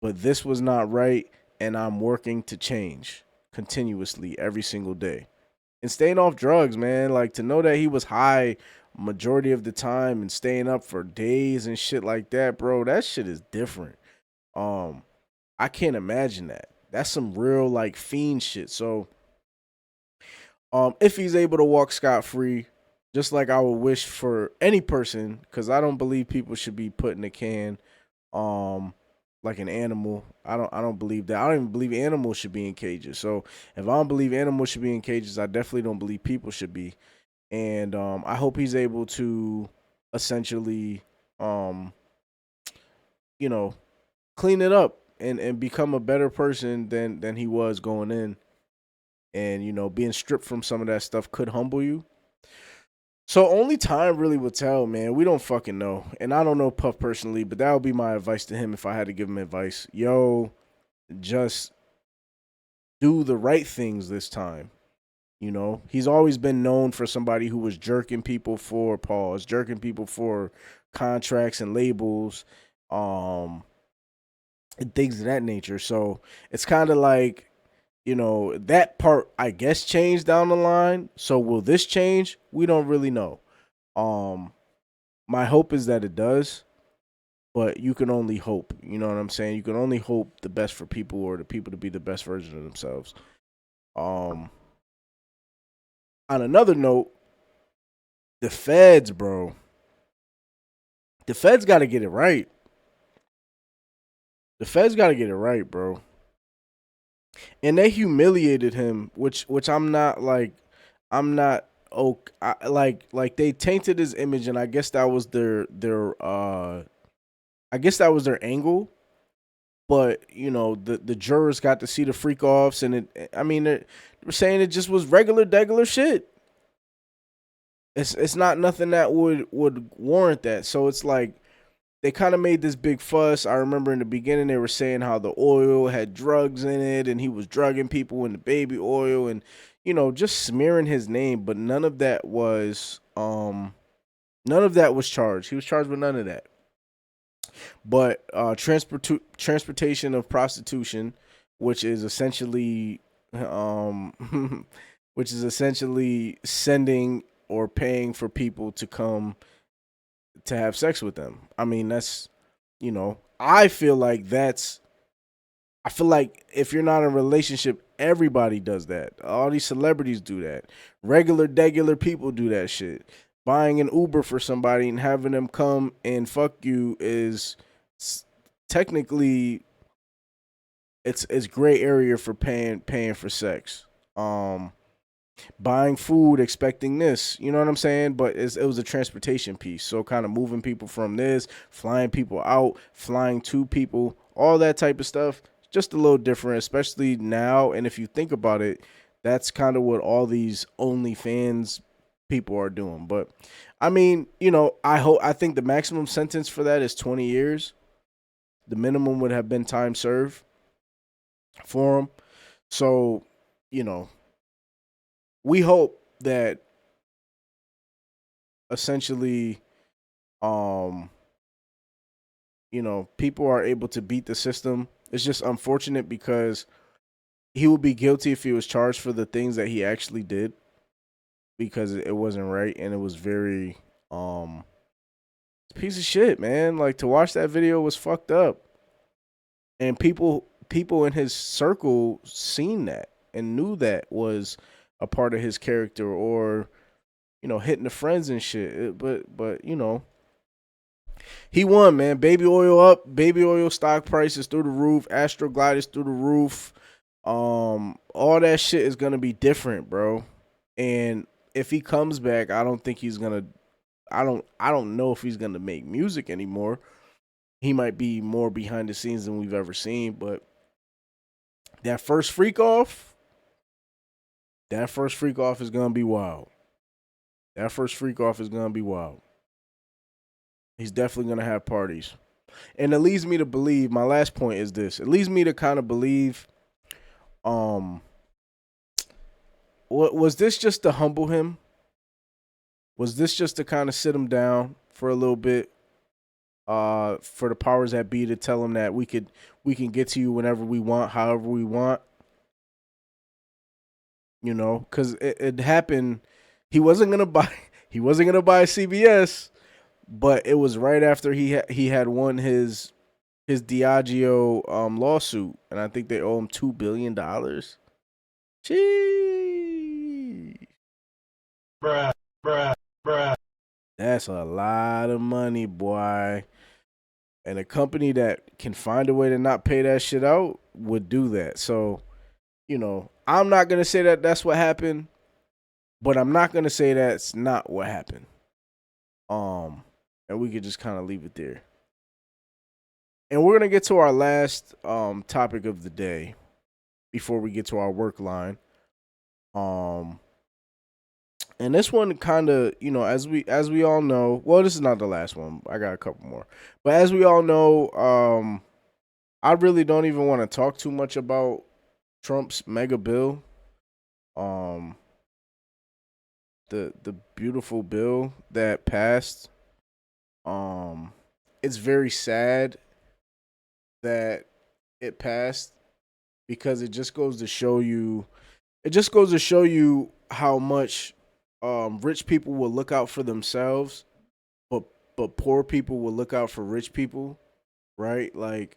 but this was not right, and I'm working to change continuously every single day. And staying off drugs, man. Like, to know that he was high majority of the time and staying up for days and shit like that, bro, that shit is different. I can't imagine that. That's some real like fiend shit. So if he's able to walk scot-free, just like I would wish for any person, because I don't believe people should be put in a can like an animal. I don't believe that. I don't even believe animals should be in cages. So if I don't believe animals should be in cages, I definitely don't believe people should be. And I hope he's able to essentially clean it up and become a better person than he was going in. And being stripped from some of that stuff could humble you. So only time really will tell, man. We don't fucking know. And I don't know Puff personally, but that would be my advice to him if I had to give him advice. Yo, just do the right things this time. He's always been known for somebody who was jerking people for contracts and labels, and things of that nature. So it's kind of like, that part, I guess, changed down the line. So will this change? We don't really know. My hope is that it does, but you can only hope. You know what I'm saying? You can only hope the best for people, or the people to be the best version of themselves. On another note, the feds, bro. The feds got to get it right. The feds got to get it right, bro. And they humiliated him, which I'm not like, like they tainted his image, and I guess that was their angle. But the jurors got to see the freak offs, and they were saying it just was regular shit. It's not nothing that would warrant that. So it's like they kind of made this big fuss. I remember in the beginning they were saying how the oil had drugs in it, and he was drugging people in the baby oil, and just smearing his name. But none of that was charged. He was charged with none of that. But transportation of prostitution, which is essentially sending or paying for people to come to have sex with them. I mean, that's, I feel like that's I feel like if you're not in a relationship, everybody does that. All these celebrities do that. Regular people do that shit. Buying an Uber for somebody and having them come and fuck you is technically it's gray area for paying for sex. Buying food, expecting this, you know what I'm saying? But it was a transportation piece. So kind of moving people from this, flying people out, flying to people, all that type of stuff. Just a little different, especially now. And if you think about it, that's kind of what all these OnlyFans people are doing. But I mean, you know, I think the maximum sentence for that is 20 years. The minimum would have been time served for him. So, you know, we hope that essentially, you know, people are able to beat the system. It's just unfortunate because he would be guilty if he was charged for the things that he actually did, because it wasn't right and it was very piece of shit, man. Like, to watch that video was fucked up. And people in his circle seen that and knew that was a part of his character, or, you know, hitting the friends and shit. But you know, he won, man. Baby oil up. Baby oil stock prices through the roof. Astroglide is through the roof. All that shit is gonna be different, bro. And if he comes back, I don't think he's gonna. I don't know if he's gonna make music anymore. He might be more behind the scenes than we've ever seen. But that first freak off is gonna be wild. That first freak off is gonna be wild. He's definitely gonna have parties. And it leads me to believe, my last point is this. It leads me to kind of believe, was this just to humble him? Was this just to kind of sit him down for a little bit? For the powers that be to tell him that we can get to you whenever we want, however we want. You know, because it happened. He wasn't gonna buy CBS, but it was right after he had won his Diageo lawsuit, and I think they owe him $2 billion. Gee, bruh. That's a lot of money, boy. And a company that can find a way to not pay that shit out would do that. So, you know, I'm not gonna say that that's what happened, but I'm not gonna say that's not what happened. And we could just kind of leave it there. And we're gonna get to our last topic of the day before we get to our work line. And this one kind of, you know, as we all know, well, this is not the last one. I got a couple more. But as we all know, I really don't even want to talk too much about Trump's mega bill. The beautiful bill that passed. It's very sad that it passed, because it just goes to show you how much rich people will look out for themselves, but poor people will look out for rich people, right? Like,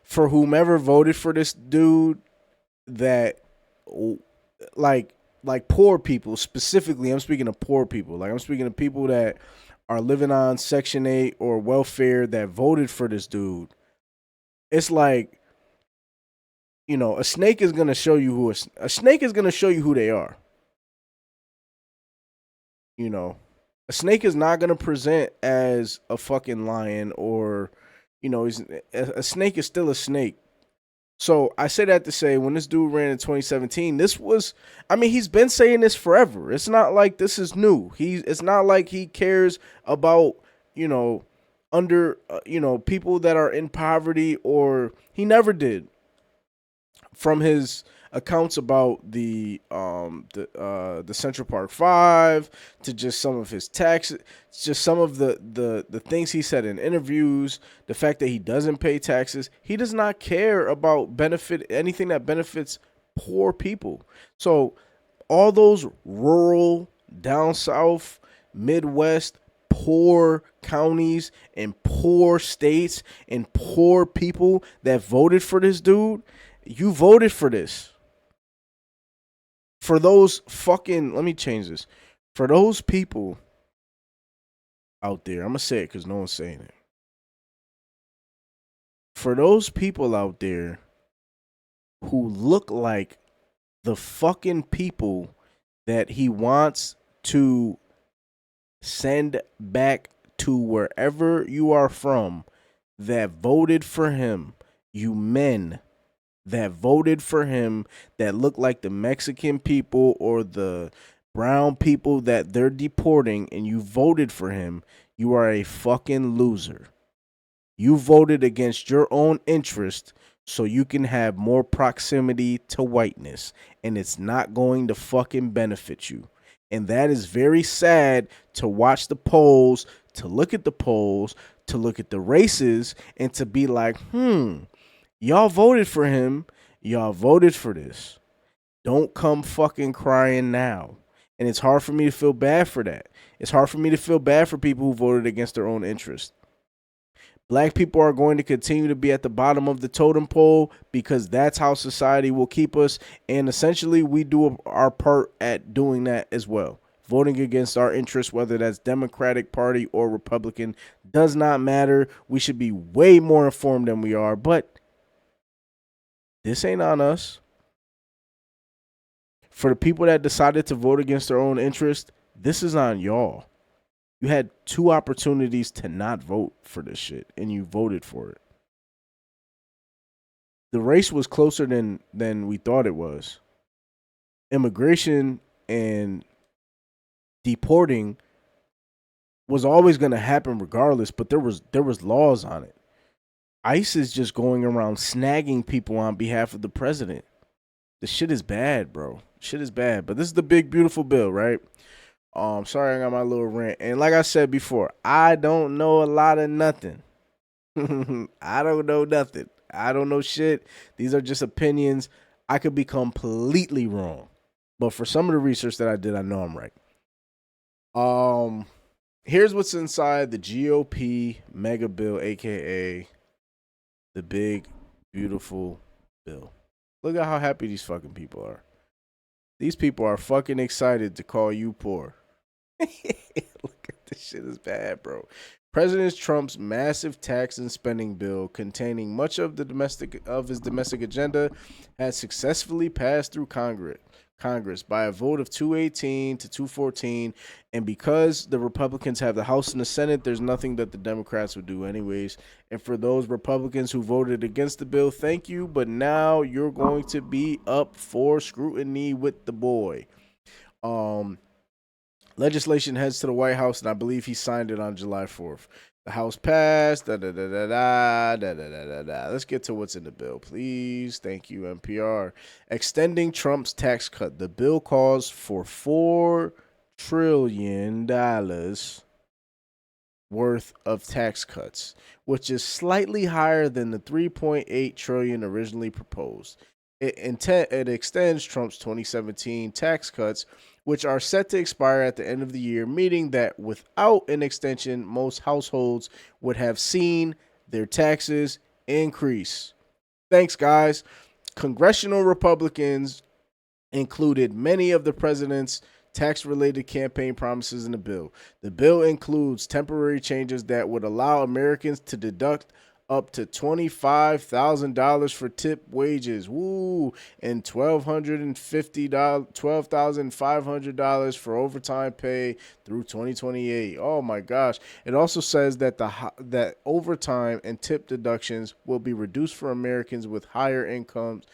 for whomever voted for this dude, that like poor people specifically, I'm speaking of poor people. Like, I'm speaking of people that are living on Section 8 or welfare that voted for this dude. It's like, you know, a snake is gonna show you who they are. You know, a snake is not gonna present as a fucking lion, or, you know, a snake is still a snake. So I say that to say, when this dude ran in 2017, he's been saying this forever. It's not like this is new. It's not like he cares about, you know, people that are in poverty, or he never did. From his accounts about the Central Park 5, to just some of his taxes, just some of the things he said in interviews, the fact that he doesn't pay taxes. He does not care about anything that benefits poor people. So all those rural, down south, Midwest, poor counties and poor states and poor people that voted for this dude, you voted for this. For those fucking, let me change this. For those people out there, I'm going to say it because no one's saying it. For those people out there who look like the fucking people that he wants to send back to wherever you are from, that voted for him, you men that voted for him, that look like the Mexican people or the brown people that they're deporting, and you voted for him, you are a fucking loser. You voted against your own interest so you can have more proximity to whiteness, and it's not going to fucking benefit you. And that is very sad to watch the polls, to look at the polls, to look at the races, and to be like, y'all voted for him. Y'all voted for this. Don't come fucking crying now. And it's hard for me to feel bad for that. It's hard for me to feel bad for people who voted against their own interest. Black people are going to continue to be at the bottom of the totem pole because that's how society will keep us. And essentially, we do our part at doing that as well. Voting against our interests, whether that's Democratic Party or Republican, does not matter. We should be way more informed than we are. But this ain't on us. For the people that decided to vote against their own interest, this is on y'all. You had 2 opportunities to not vote for this shit, and you voted for it. The race was closer than we thought it was. Immigration and deporting was always going to happen regardless, but there was laws on it. ICE is just going around snagging people on behalf of the president. The shit is bad, bro. Shit is bad. But this is the big, beautiful bill, right? Sorry I got my little rant. And like I said before, I don't know a lot of nothing. I don't know nothing. I don't know shit. These are just opinions. I could be completely wrong. But for some of the research that I did, I know I'm right. Here's what's inside the GOP mega bill, aka the big, beautiful bill. Look at how happy these fucking people are. These people are fucking excited to call you poor. Look at this shit is bad, bro. President Trump's massive tax and spending bill, containing much of his domestic agenda, has successfully passed through Congress by a vote of 218 to 214, and because the Republicans have the House and the Senate, there's nothing that the Democrats would do anyways. And for those Republicans who voted against the bill, thank you, but now you're going to be up for scrutiny with the boy. Legislation heads to the White House, and I believe he signed it on July 4th. The House passed. Let's get to what's in the bill, please. Thank you, NPR. Extending Trump's tax cut. The bill calls for $4 trillion worth of tax cuts, which is slightly higher than the $3.8 trillion originally proposed. It extends Trump's 2017 tax cuts, which are set to expire at the end of the year, meaning that without an extension, most households would have seen their taxes increase. Thanks, guys. Congressional Republicans included many of the president's tax-related campaign promises in the bill. The bill includes temporary changes that would allow Americans to deduct up to $25,000 for tip wages, and $12,500 for overtime pay through 2028. Oh my gosh! It also says that that overtime and tip deductions will be reduced for Americans with higher incomes.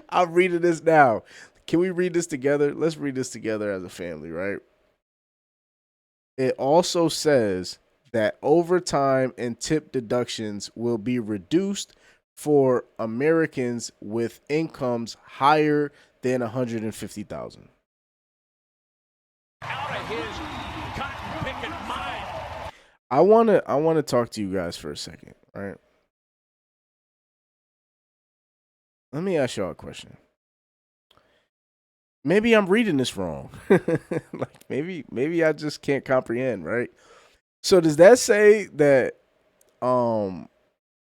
I'm reading this now. Can we read this together? Let's read this together as a family, right? It also says that overtime and tip deductions will be reduced for Americans with incomes higher than $150,000. Out of his cotton picking mind. I wanna talk to you guys for a second, right? Let me ask y'all a question. maybe I'm reading this wrong. Like maybe I just can't comprehend, right? So does that say that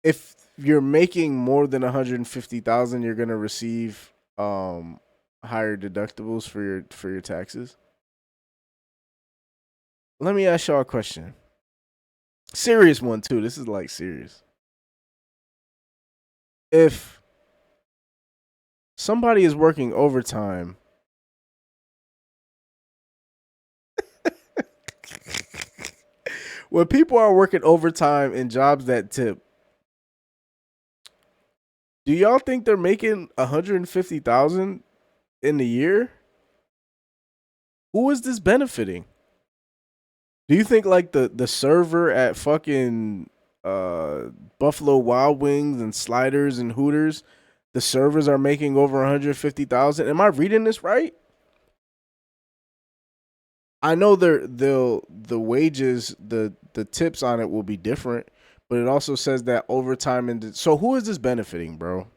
if you're making more than 150,000, you're gonna receive higher deductibles for your taxes? Let me ask y'all a question. Serious one too. This is like serious. If somebody is working overtime, when people are working overtime in jobs that tip, do y'all think they're making 150,000 in the year? Who is this benefiting? Do you think like the server at fucking Buffalo Wild Wings and Sliders and Hooters, the servers are making over 150,000? Am I reading this right? I know the wages, the tips on it will be different, but it also says that overtime and so who is this benefiting, bro?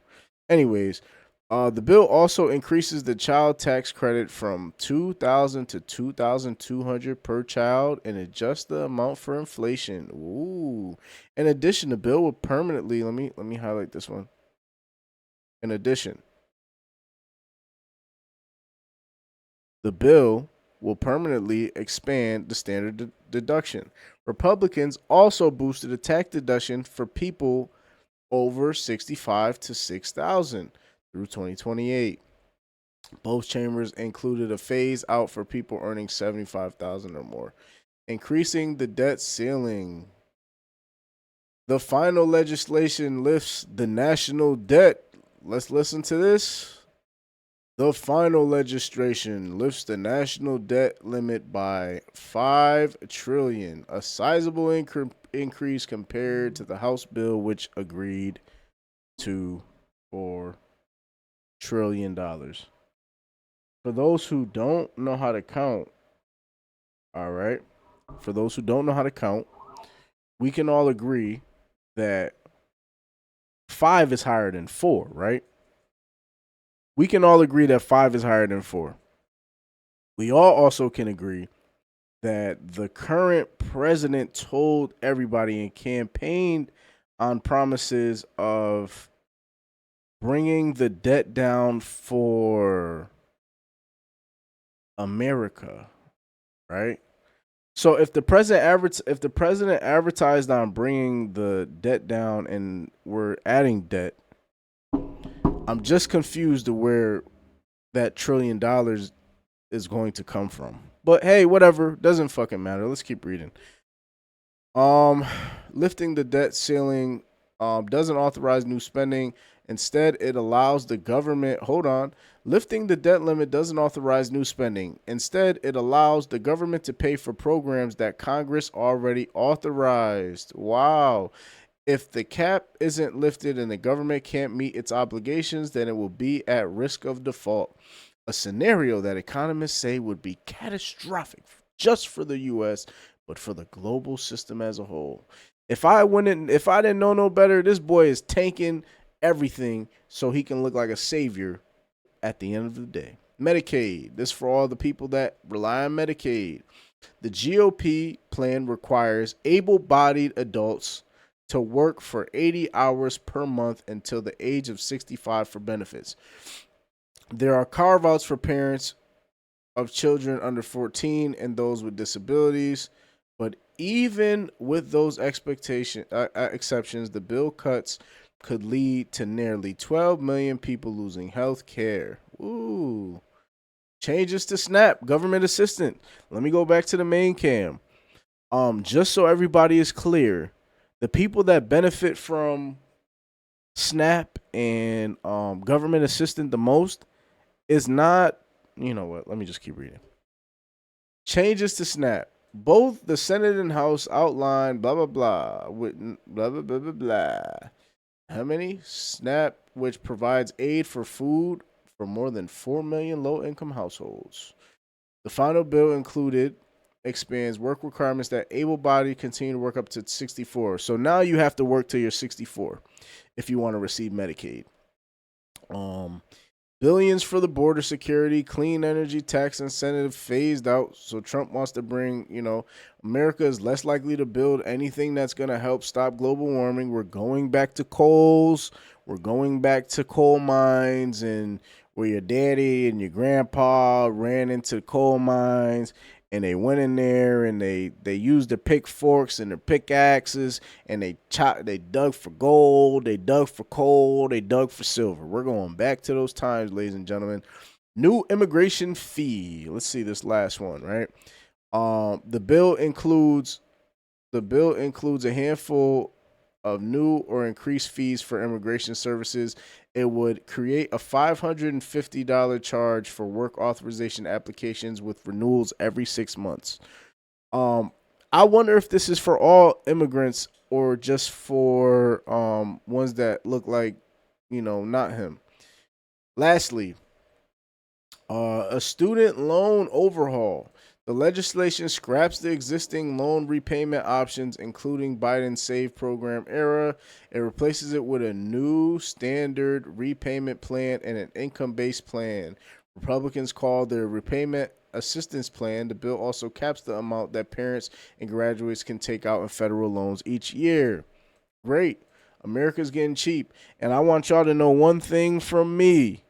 Anyways, the bill also increases the child tax credit from $2,000 to $2,200 per child and adjusts the amount for inflation. Ooh. In addition, the bill will permanently let me highlight this one. In addition, the bill will permanently expand the standard deduction. Republicans also boosted a tax deduction for people over 65 to 6,000 through 2028. Both chambers included a phase out for people earning 75,000 or more, increasing the debt ceiling. The final legislation lifts the national debt. Let's listen to this. The final legislation lifts the national debt limit by $5 trillion, a sizable increase compared to the House bill, which agreed to $4 trillion. For those who don't know how to count, all right, for those who don't know how to count, we can all agree that 5 is higher than 4, right? We can all agree that 5 is higher than 4. We all also can agree that the current president told everybody and campaigned on promises of bringing the debt down for America, right? So if the president advertised on bringing the debt down and we're adding debt, I'm just confused to where that $1 trillion is going to come from. But hey, whatever, doesn't fucking matter. Let's keep reading. Lifting the debt ceiling doesn't authorize new spending. Instead, it allows the government, lifting the debt limit doesn't authorize new spending. Instead, it allows the government to pay for programs that Congress already authorized. Wow. If the cap isn't lifted and the government can't meet its obligations, then it will be at risk of default. A scenario that economists say would be catastrophic just for the U.S., but for the global system as a whole. If I didn't know no better, this boy is tanking everything so he can look like a savior at the end of the day. Medicaid. This for all the people that rely on Medicaid. The GOP plan requires able-bodied adults to work for 80 hours per month until the age of 65 for benefits. There are carve-outs for parents of children under 14 and those with disabilities, but even with those exceptions, the bill cuts could lead to nearly 12 million people losing health care. Ooh. Changes to SNAP, government assistance. Let me go back to the main cam. Just so everybody is clear, the people that benefit from SNAP and government assistance the most is not, you know what, let me just keep reading. Changes to SNAP. Both the Senate and House outline blah, blah, blah, with blah, blah, blah, blah, blah. How many? SNAP, which provides aid for food for more than 4 million low-income households. The final bill expands work requirements that able-bodied continue to work up to 64. So now you have to work till you're 64 if you want to receive Medicaid. Billions for the border security, clean energy tax incentive phased out. So Trump wants to bring, America is less likely to build anything that's going to help stop global warming. We're going back to coals. We're going back to coal mines, and where your daddy and your grandpa ran into coal mines, and they went in there and they used their pitchforks and their pickaxes, and they dug for gold, they dug for coal, they dug for silver. We're going back to those times, ladies and gentlemen. New immigration fee. Let's see this last one, right? The bill includes a handful of new or increased fees for immigration services. It would create a $550 charge for work authorization applications with renewals every 6 months. I wonder if this is for all immigrants or just for ones that look like, not him. Lastly, a student loan overhaul. The legislation scraps the existing loan repayment options, including Biden's Save program era. It replaces it with a new standard repayment plan and an income-based plan. Republicans call the repayment assistance plan. The bill also caps the amount that parents and graduates can take out in federal loans each year. Great. America's getting cheap. And I want y'all to know one thing from me.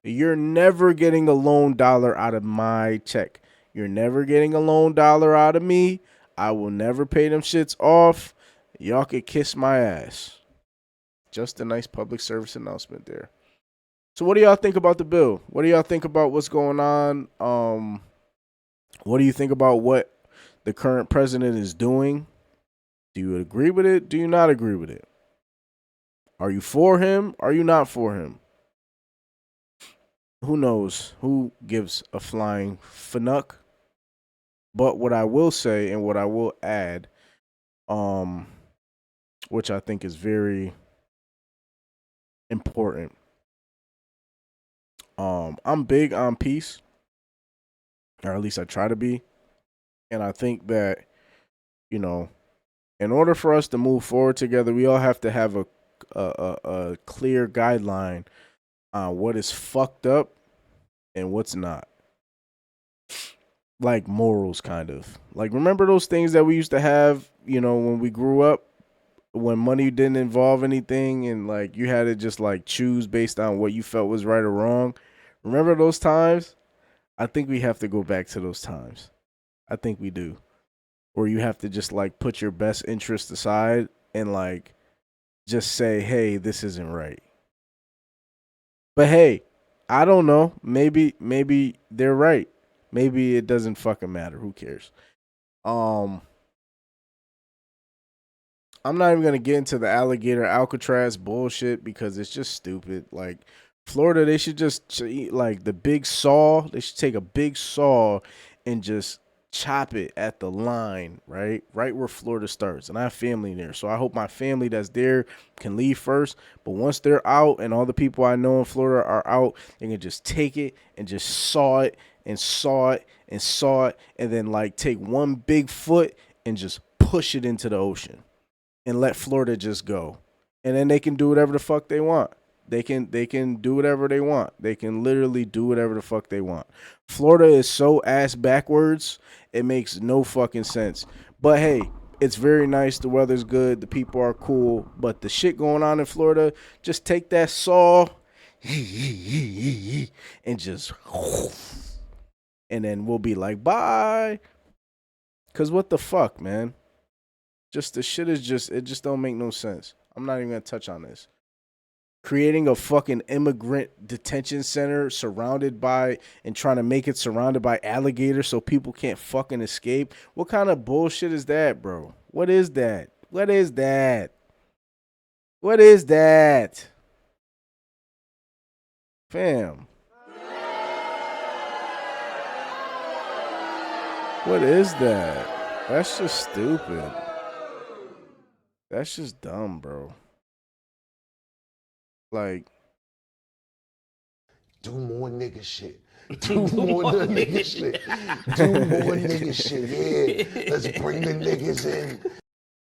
You're never getting a loan dollar out of my check. You're never getting a loan dollar out of me. I will never pay them shits off. Y'all could kiss my ass. Just a nice public service announcement there. So what do y'all think about the bill? What do y'all think about what's going on? What do you think about what the current president is doing? Do you agree with it? Do you not agree with it? Are you for him? Are you not for him? Who knows? Who gives a flying fnuck? But what I will say and what I will add, which I think is very important, I'm big on peace, or at least I try to be. And I think that, in order for us to move forward together, we all have to have a clear guideline on what is fucked up and what's not. Like morals, kind of. Like, remember those things that we used to have, when we grew up, when money didn't involve anything and, like, you had to just, like, choose based on what you felt was right or wrong? Remember those times? I think we have to go back to those times. I think we do. Or you have to just, like, put your best interest aside and, like, just say, hey, this isn't right. But hey, I don't know. Maybe they're right. Maybe it doesn't fucking matter. Who cares? I'm not even gonna get into the Alligator Alcatraz bullshit because it's just stupid. Like, Florida, they should just like the big saw. They should take a big saw and just chop it at the line, right where Florida starts. And I have family there, so I hope my family that's there can leave first. But once they're out and all the people I know in Florida are out, they can just take it and just saw it and saw it and saw it, and then like take one big foot and just push it into the ocean and let Florida just go. And then they can do whatever the fuck they want. They can do whatever they want. They can literally do whatever the fuck they want. Florida is so ass backwards, it makes no fucking sense. But hey, it's very nice. The weather's good. The people are cool. But the shit going on in Florida, just take that saw and just, and then we'll be like, bye. Because what the fuck, man? Just the shit is just, it just don't make no sense. I'm not even going to touch on this. Creating a fucking immigrant detention center surrounded by and trying to make it surrounded by alligators so people can't fucking escape. What kind of bullshit is that, bro? What is that? What is that? What is that? Fam. What is that? That's just stupid. That's just dumb, bro. Like, do more nigga shit. Do more nigga shit. Do more nigga shit. Yeah, let's bring the niggas in.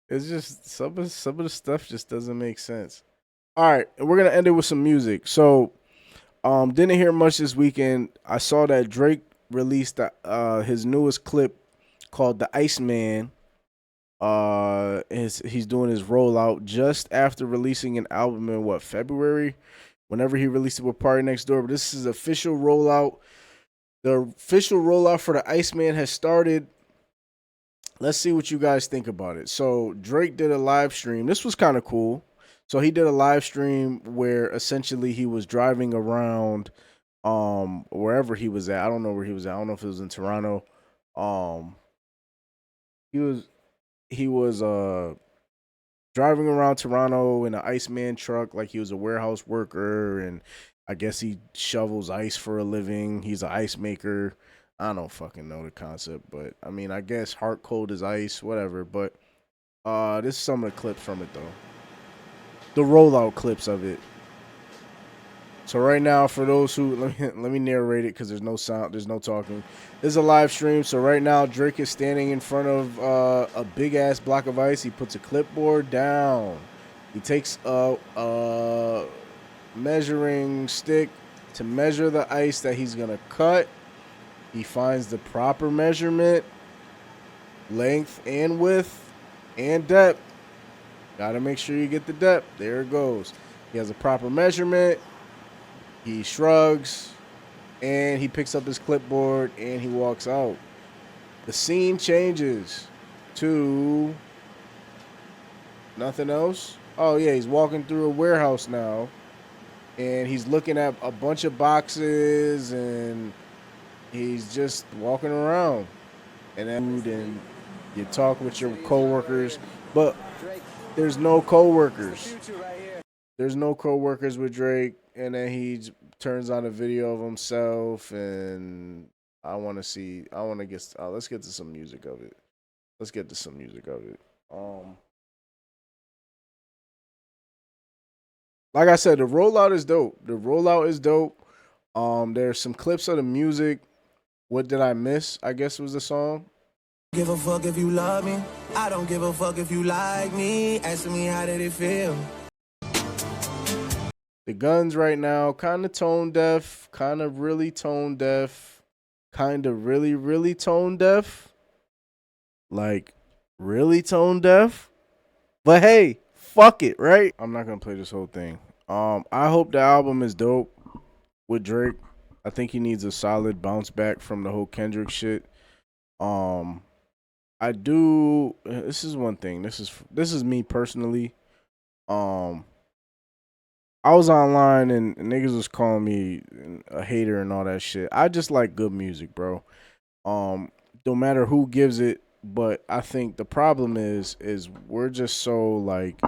It's just some of the stuff just doesn't make sense. All right, we're gonna end it with some music. So, Didn't hear much this weekend. I saw that Drake released his newest clip called "The Iceman." He's doing his rollout just after releasing an album in February, whenever he released it with Party Next Door. But this is official rollout. The official rollout for the Iceman has started. Let's see what you guys think about it. So Drake did a live stream. This was kind of cool. So he did a live stream where essentially he was driving around wherever he was at. I don't know where he was at. I don't know if it was in Toronto. He was driving around Toronto in an Iceman truck like he was a warehouse worker, and I guess he shovels ice for a living. He's an ice maker. I don't fucking know the concept, but I mean, I guess heart cold as ice, whatever. But this is some of the clips from it though. The rollout clips of it. So right now, for those who let me narrate it because there's no sound, there's no talking. This is a live stream. So right now, Drake is standing in front of a big ass block of ice. He puts a clipboard down. He takes a measuring stick to measure the ice that he's gonna cut. He finds the proper measurement, length and width and depth. Gotta make sure you get the depth. There it goes. He has a proper measurement. He shrugs, and he picks up his clipboard, and he walks out. The scene changes to nothing else. Oh, yeah, he's walking through a warehouse now, and he's looking at a bunch of boxes, and he's just walking around. And then you talk with your coworkers, but there's no coworkers. There's no coworkers with Drake. And then he turns on a video of himself, and let's get to some music of it. Let's get to some music of it. Like I said, the rollout is dope. There's some clips of the music. What Did I Miss? I guess was the song. Give a fuck if you love me. I don't give a fuck if you like me. Asking me how did it feel? The guns right now, kind of tone deaf, kind of really tone deaf, kind of really, really tone deaf. Like, really tone deaf? But hey, fuck it, right? I'm not going to play this whole thing. I hope the album is dope with Drake. I think he needs a solid bounce back from the whole Kendrick shit. This is one thing. This is me personally. I was online and niggas was calling me a hater and all that shit. I just like good music, bro. No matter who gives it, but I think the problem is we're just so like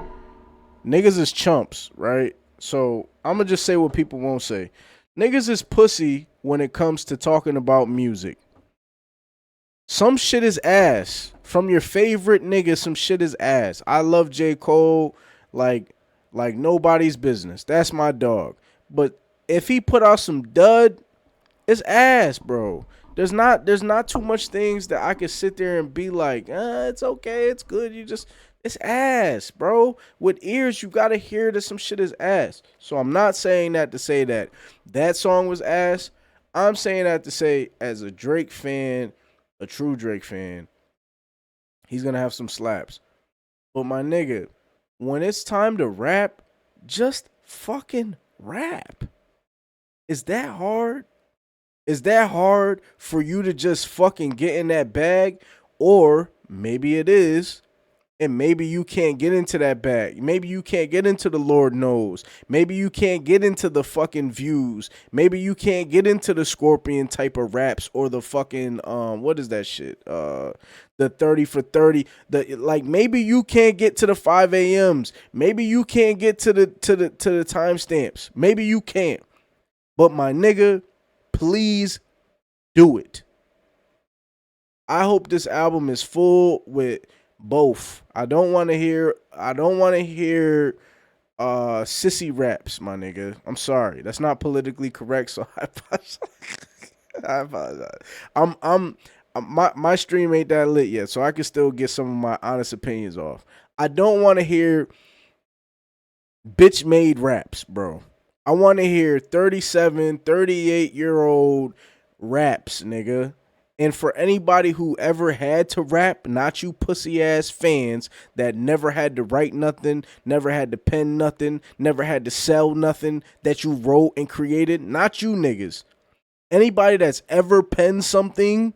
niggas is chumps, right? So I'm gonna just say what people won't say. Niggas is pussy when it comes to talking about music. Some shit is ass. From your favorite nigga, some shit is ass. I love J. Cole like nobody's business. That's my dog. But if he put out some dud, it's ass, bro. There's not too much things that I could sit there and be like, it's okay, it's good. It's ass, bro. With ears, you gotta hear that some shit is ass. So I'm not saying that to say that song was ass. I'm saying that to say, as a Drake fan, a true Drake fan, he's gonna have some slaps. But my nigga, when it's time to rap, just fucking rap. Is that hard? Is that hard for you to just fucking get in that bag? Or maybe it is, and maybe you can't get into that bag. Maybe you can't get into the Lord knows. Maybe you can't get into the fucking views. Maybe you can't get into the Scorpion type of raps or the fucking what is that shit? The 30 for 30. Maybe you can't get to the 5 a.m.s. Maybe you can't get to the timestamps. Maybe you can't. But my nigga, please do it. I hope this album is full with both. I don't want to hear sissy raps, my nigga. I'm sorry. That's not politically correct, so I apologize. My stream ain't that lit yet, so I can still get some of my honest opinions off. I don't want to hear bitch made raps, bro. I want to hear 37, 38-year-old raps, nigga. And for anybody who ever had to rap, not you pussy ass fans that never had to write nothing, never had to pen nothing, never had to sell nothing that you wrote and created, not you niggas. Anybody that's ever penned something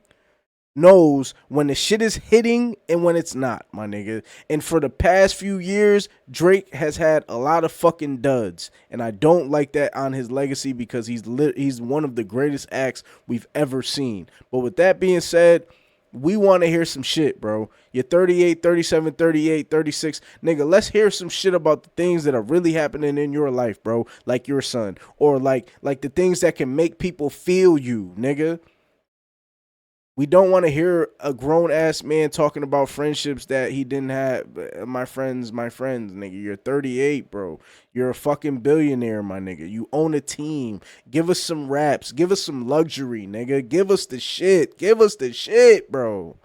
knows when the shit is hitting and when it's not, my nigga. And for the past few years, Drake has had a lot of fucking duds, and I don't like that on his legacy because he's one of the greatest acts we've ever seen. But with that being said, we want to hear some shit, bro. You're 38, 37, 38, 36. Nigga, let's hear some shit about the things that are really happening in your life, bro. Like your son. Or like the things that can make people feel you, nigga. We don't want to hear a grown-ass man talking about friendships that he didn't have. My friends, nigga. You're 38, bro. You're a fucking billionaire, my nigga. You own a team. Give us some raps. Give us some luxury, nigga. Give us the shit. Give us the shit, bro.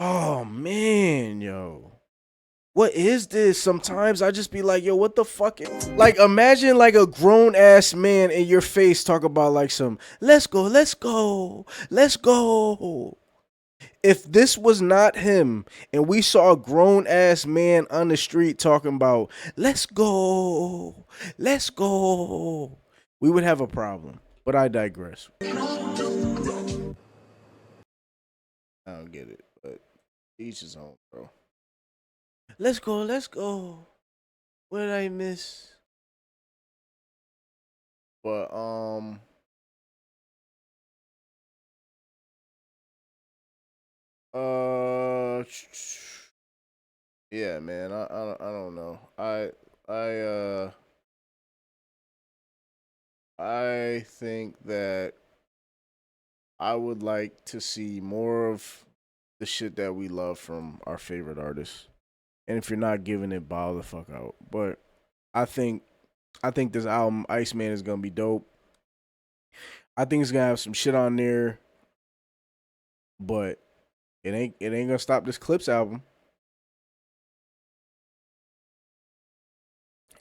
Oh, man, yo. What is this? Sometimes I just be like, yo, what the fuck? Like, imagine like a grown ass man in your face talk about like some, let's go, let's go, let's go. If this was not him and we saw a grown ass man on the street talking about, let's go, we would have a problem. But I digress. I don't get it, but each his own, bro. Let's go, let's go. What did I miss? But yeah, man. I don't know. I think that I would like to see more of the shit that we love from our favorite artists. And if you're not giving it, bow the fuck out. But I think this album, Iceman, is gonna be dope. I think it's gonna have some shit on there, but it ain't gonna stop this Clips album.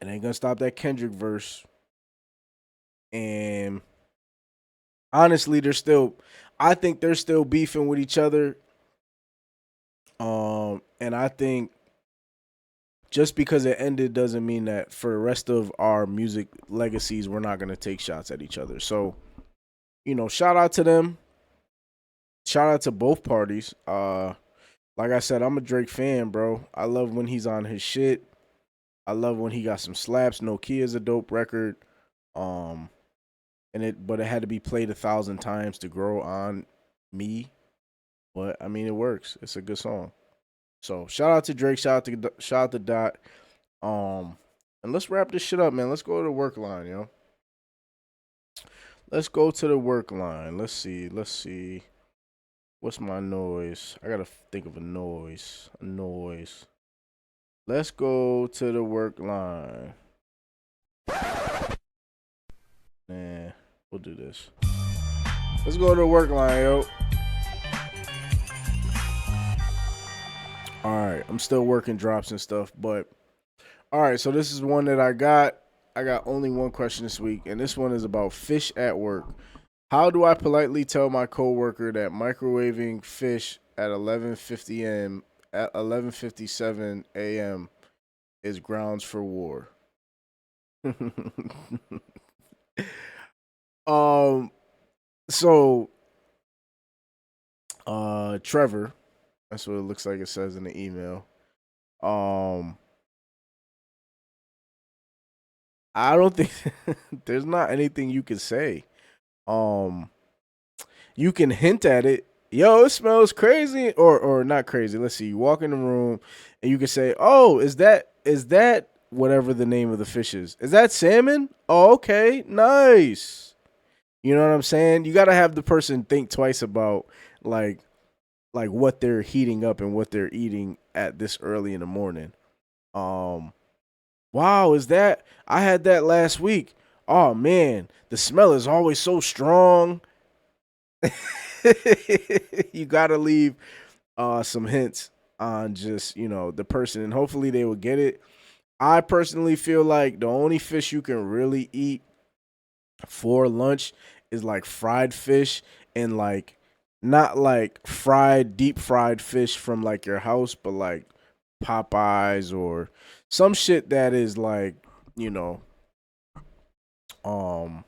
It ain't gonna stop that Kendrick verse. And honestly, I think they're still beefing with each other. And I think just because it ended doesn't mean that for the rest of our music legacies, we're not going to take shots at each other. So, shout out to them. Shout out to both parties. Like I said, I'm a Drake fan, bro. I love when he's on his shit. I love when he got some slaps. Nokia is a dope record. But it had to be played 1,000 times to grow on me. But I mean, it works. It's a good song. So shout out to Drake, shout out to Dot. And let's wrap this shit up, man. Let's go to the work line, yo. Let's go to the work line. Let's see. What's my noise? I gotta think of a noise. Let's go to the work line. Nah, we'll do this. Let's go to the work line, yo. All right, I'm still working drops and stuff, but all right, so this is one that I got. I got only one question this week, and this one is about fish at work. How do I politely tell my coworker that microwaving fish at 11:57 a.m. is grounds for war? So Trevor, that's what it looks like it says in the email. I don't think there's not anything you can say. You can hint at it. Yo, it smells crazy, or not crazy. Let's see. You walk in the room and you can say, "Oh, is that whatever the name of the fish is? Is that salmon? Oh, okay, nice." You know what I'm saying? You got to have the person think twice about like what they're heating up and what they're eating at this early in the morning. Wow, is that? I had that last week. Oh man, the smell is always so strong. You got to leave some hints on just, the person, and hopefully they will get it. I personally feel like the only fish you can really eat for lunch is like fried fish and like not like deep fried fish from like your house, but like Popeyes or some shit that is like, you know, um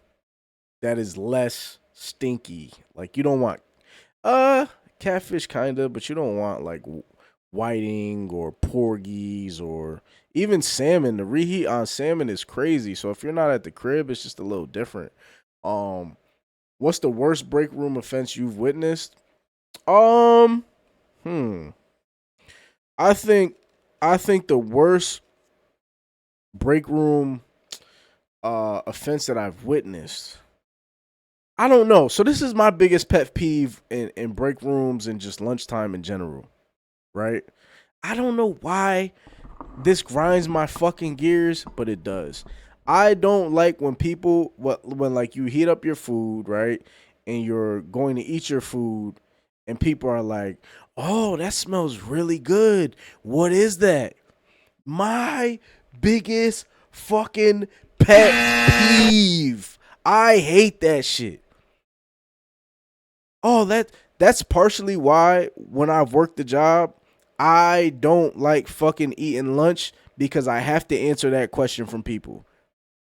that is less stinky. Like you don't want catfish kinda, but you don't want like whiting or porgies or even salmon. The reheat on salmon is crazy. So if you're not at the crib, it's just a little different. What's the worst break room offense you've witnessed? Um, hmm. I think the worst break room offense that I've witnessed. I don't know. So this is my biggest pet peeve in break rooms and just lunchtime in general, right? I don't know why this grinds my fucking gears, but it does. I don't like when people when like you heat up your food, right? And you're going to eat your food and people are like, "Oh, that smells really good. What is that?" My biggest fucking pet peeve. I hate that shit. Oh, that's partially why when I've worked the job, I don't like fucking eating lunch because I have to answer that question from people.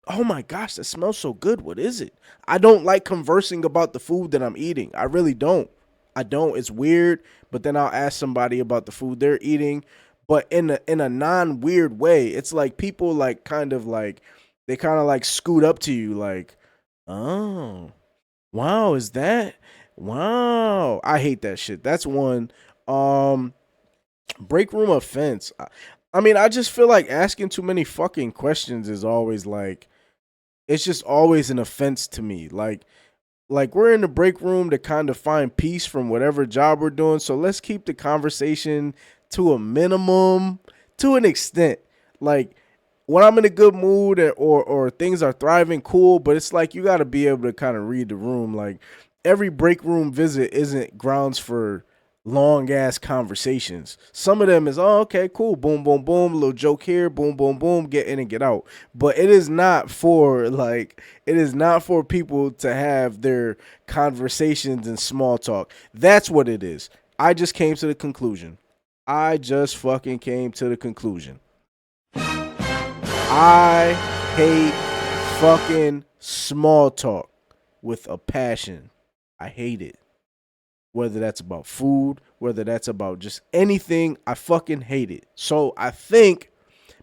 Oh my gosh, that smells so good. What is it? I don't like conversing about the food that I'm eating. I really don't. I don't. It's weird, but then I'll ask somebody about the food they're eating, but in a non-weird way. It's like people like kind of like they kind of like scoot up to you like, "Oh, wow, is that? Wow." I hate that shit. That's one. Break room offense. I mean, I just feel like asking too many fucking questions is always like it's just always an offense to me. Like we're in the break room to kind of find peace from whatever job we're doing. So let's keep the conversation to a minimum, to an extent. Like when I'm in a good mood or things are thriving, cool. But it's like you got to be able to kind of read the room. Like every break room visit isn't grounds for long ass conversations. Some of them is, oh, okay, cool, boom, boom, boom, little joke here, boom, boom, boom, get in and get out. But it is not for people to have their conversations and small talk. That's what it is. I just came to the conclusion. I just fucking came to the conclusion. I hate fucking small talk with a passion. I hate it. Whether that's about food, whether that's about just anything, I fucking hate it. So I think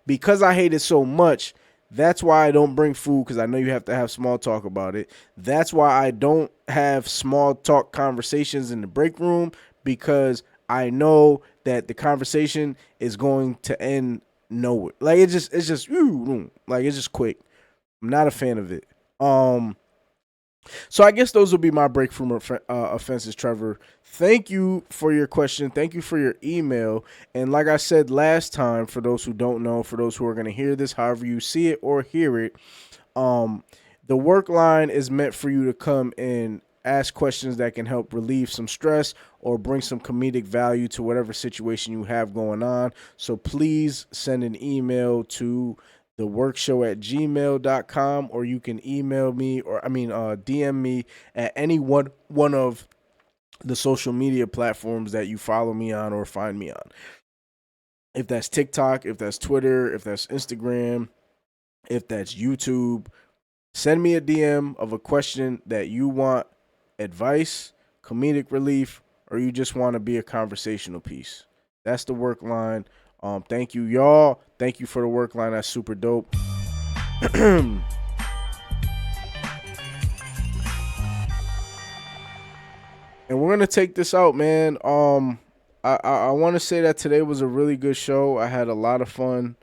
because I hate it so much, that's why I don't bring food, because I know you have to have small talk about it. That's why I don't have small talk conversations in the break room, because I know that the conversation is going to end nowhere. Like it's just like it's just quick. I'm not a fan of it. So I guess those will be my break room offenses, Trevor. Thank you for your question. Thank you for your email. And like I said last time, for those who don't know, for those who are going to hear this, however you see it or hear it, the work line is meant for you to come and ask questions that can help relieve some stress or bring some comedic value to whatever situation you have going on. So please send an email to theworkshow@gmail.com, or you can email me DM me at any one of the social media platforms that you follow me on or find me on. If that's TikTok, if that's Twitter, if that's Instagram, if that's YouTube, send me a DM of a question that you want advice, comedic relief, or you just want to be a conversational piece. That's the work line. Thank you, y'all. Thank you for the work line. That's super dope. And we're gonna take this out, man. I want to say that today was a really good show. I had a lot of fun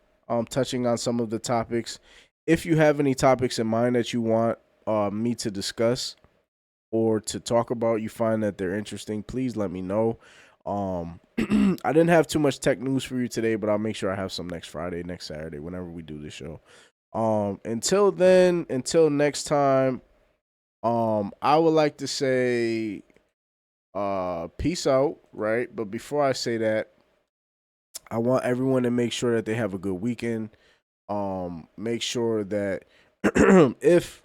touching on some of the topics. If you have any topics in mind that you want me to discuss or to talk about, you find that they're interesting, please let me know. I didn't have too much tech news for you today, but I'll make sure I have some next Friday, next Saturday, whenever we do the show. Until then, until next time, I would like to say peace out, right? But before I say that, I want everyone to make sure that they have a good weekend. make sure that if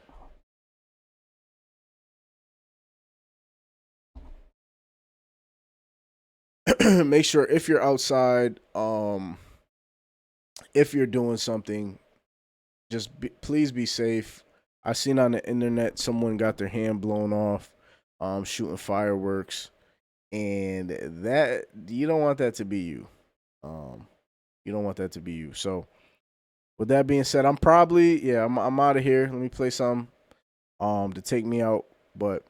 make sure if you're outside, if you're doing something, please be safe. I seen on the internet someone got their hand blown off shooting fireworks, and that you don't want that to be you. You don't want that to be you. So with that being said, I'm probably I'm out of here. Let me play some to take me out, but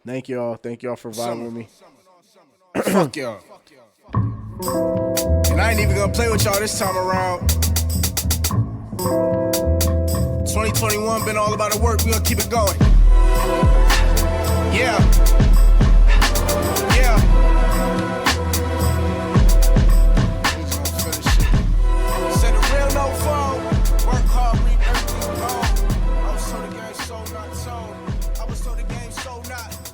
thank y'all for vibing with me. Fuck y'all. And I ain't even gonna play with y'all this time around. 2021 been all about the work, we gonna keep it going. Yeah.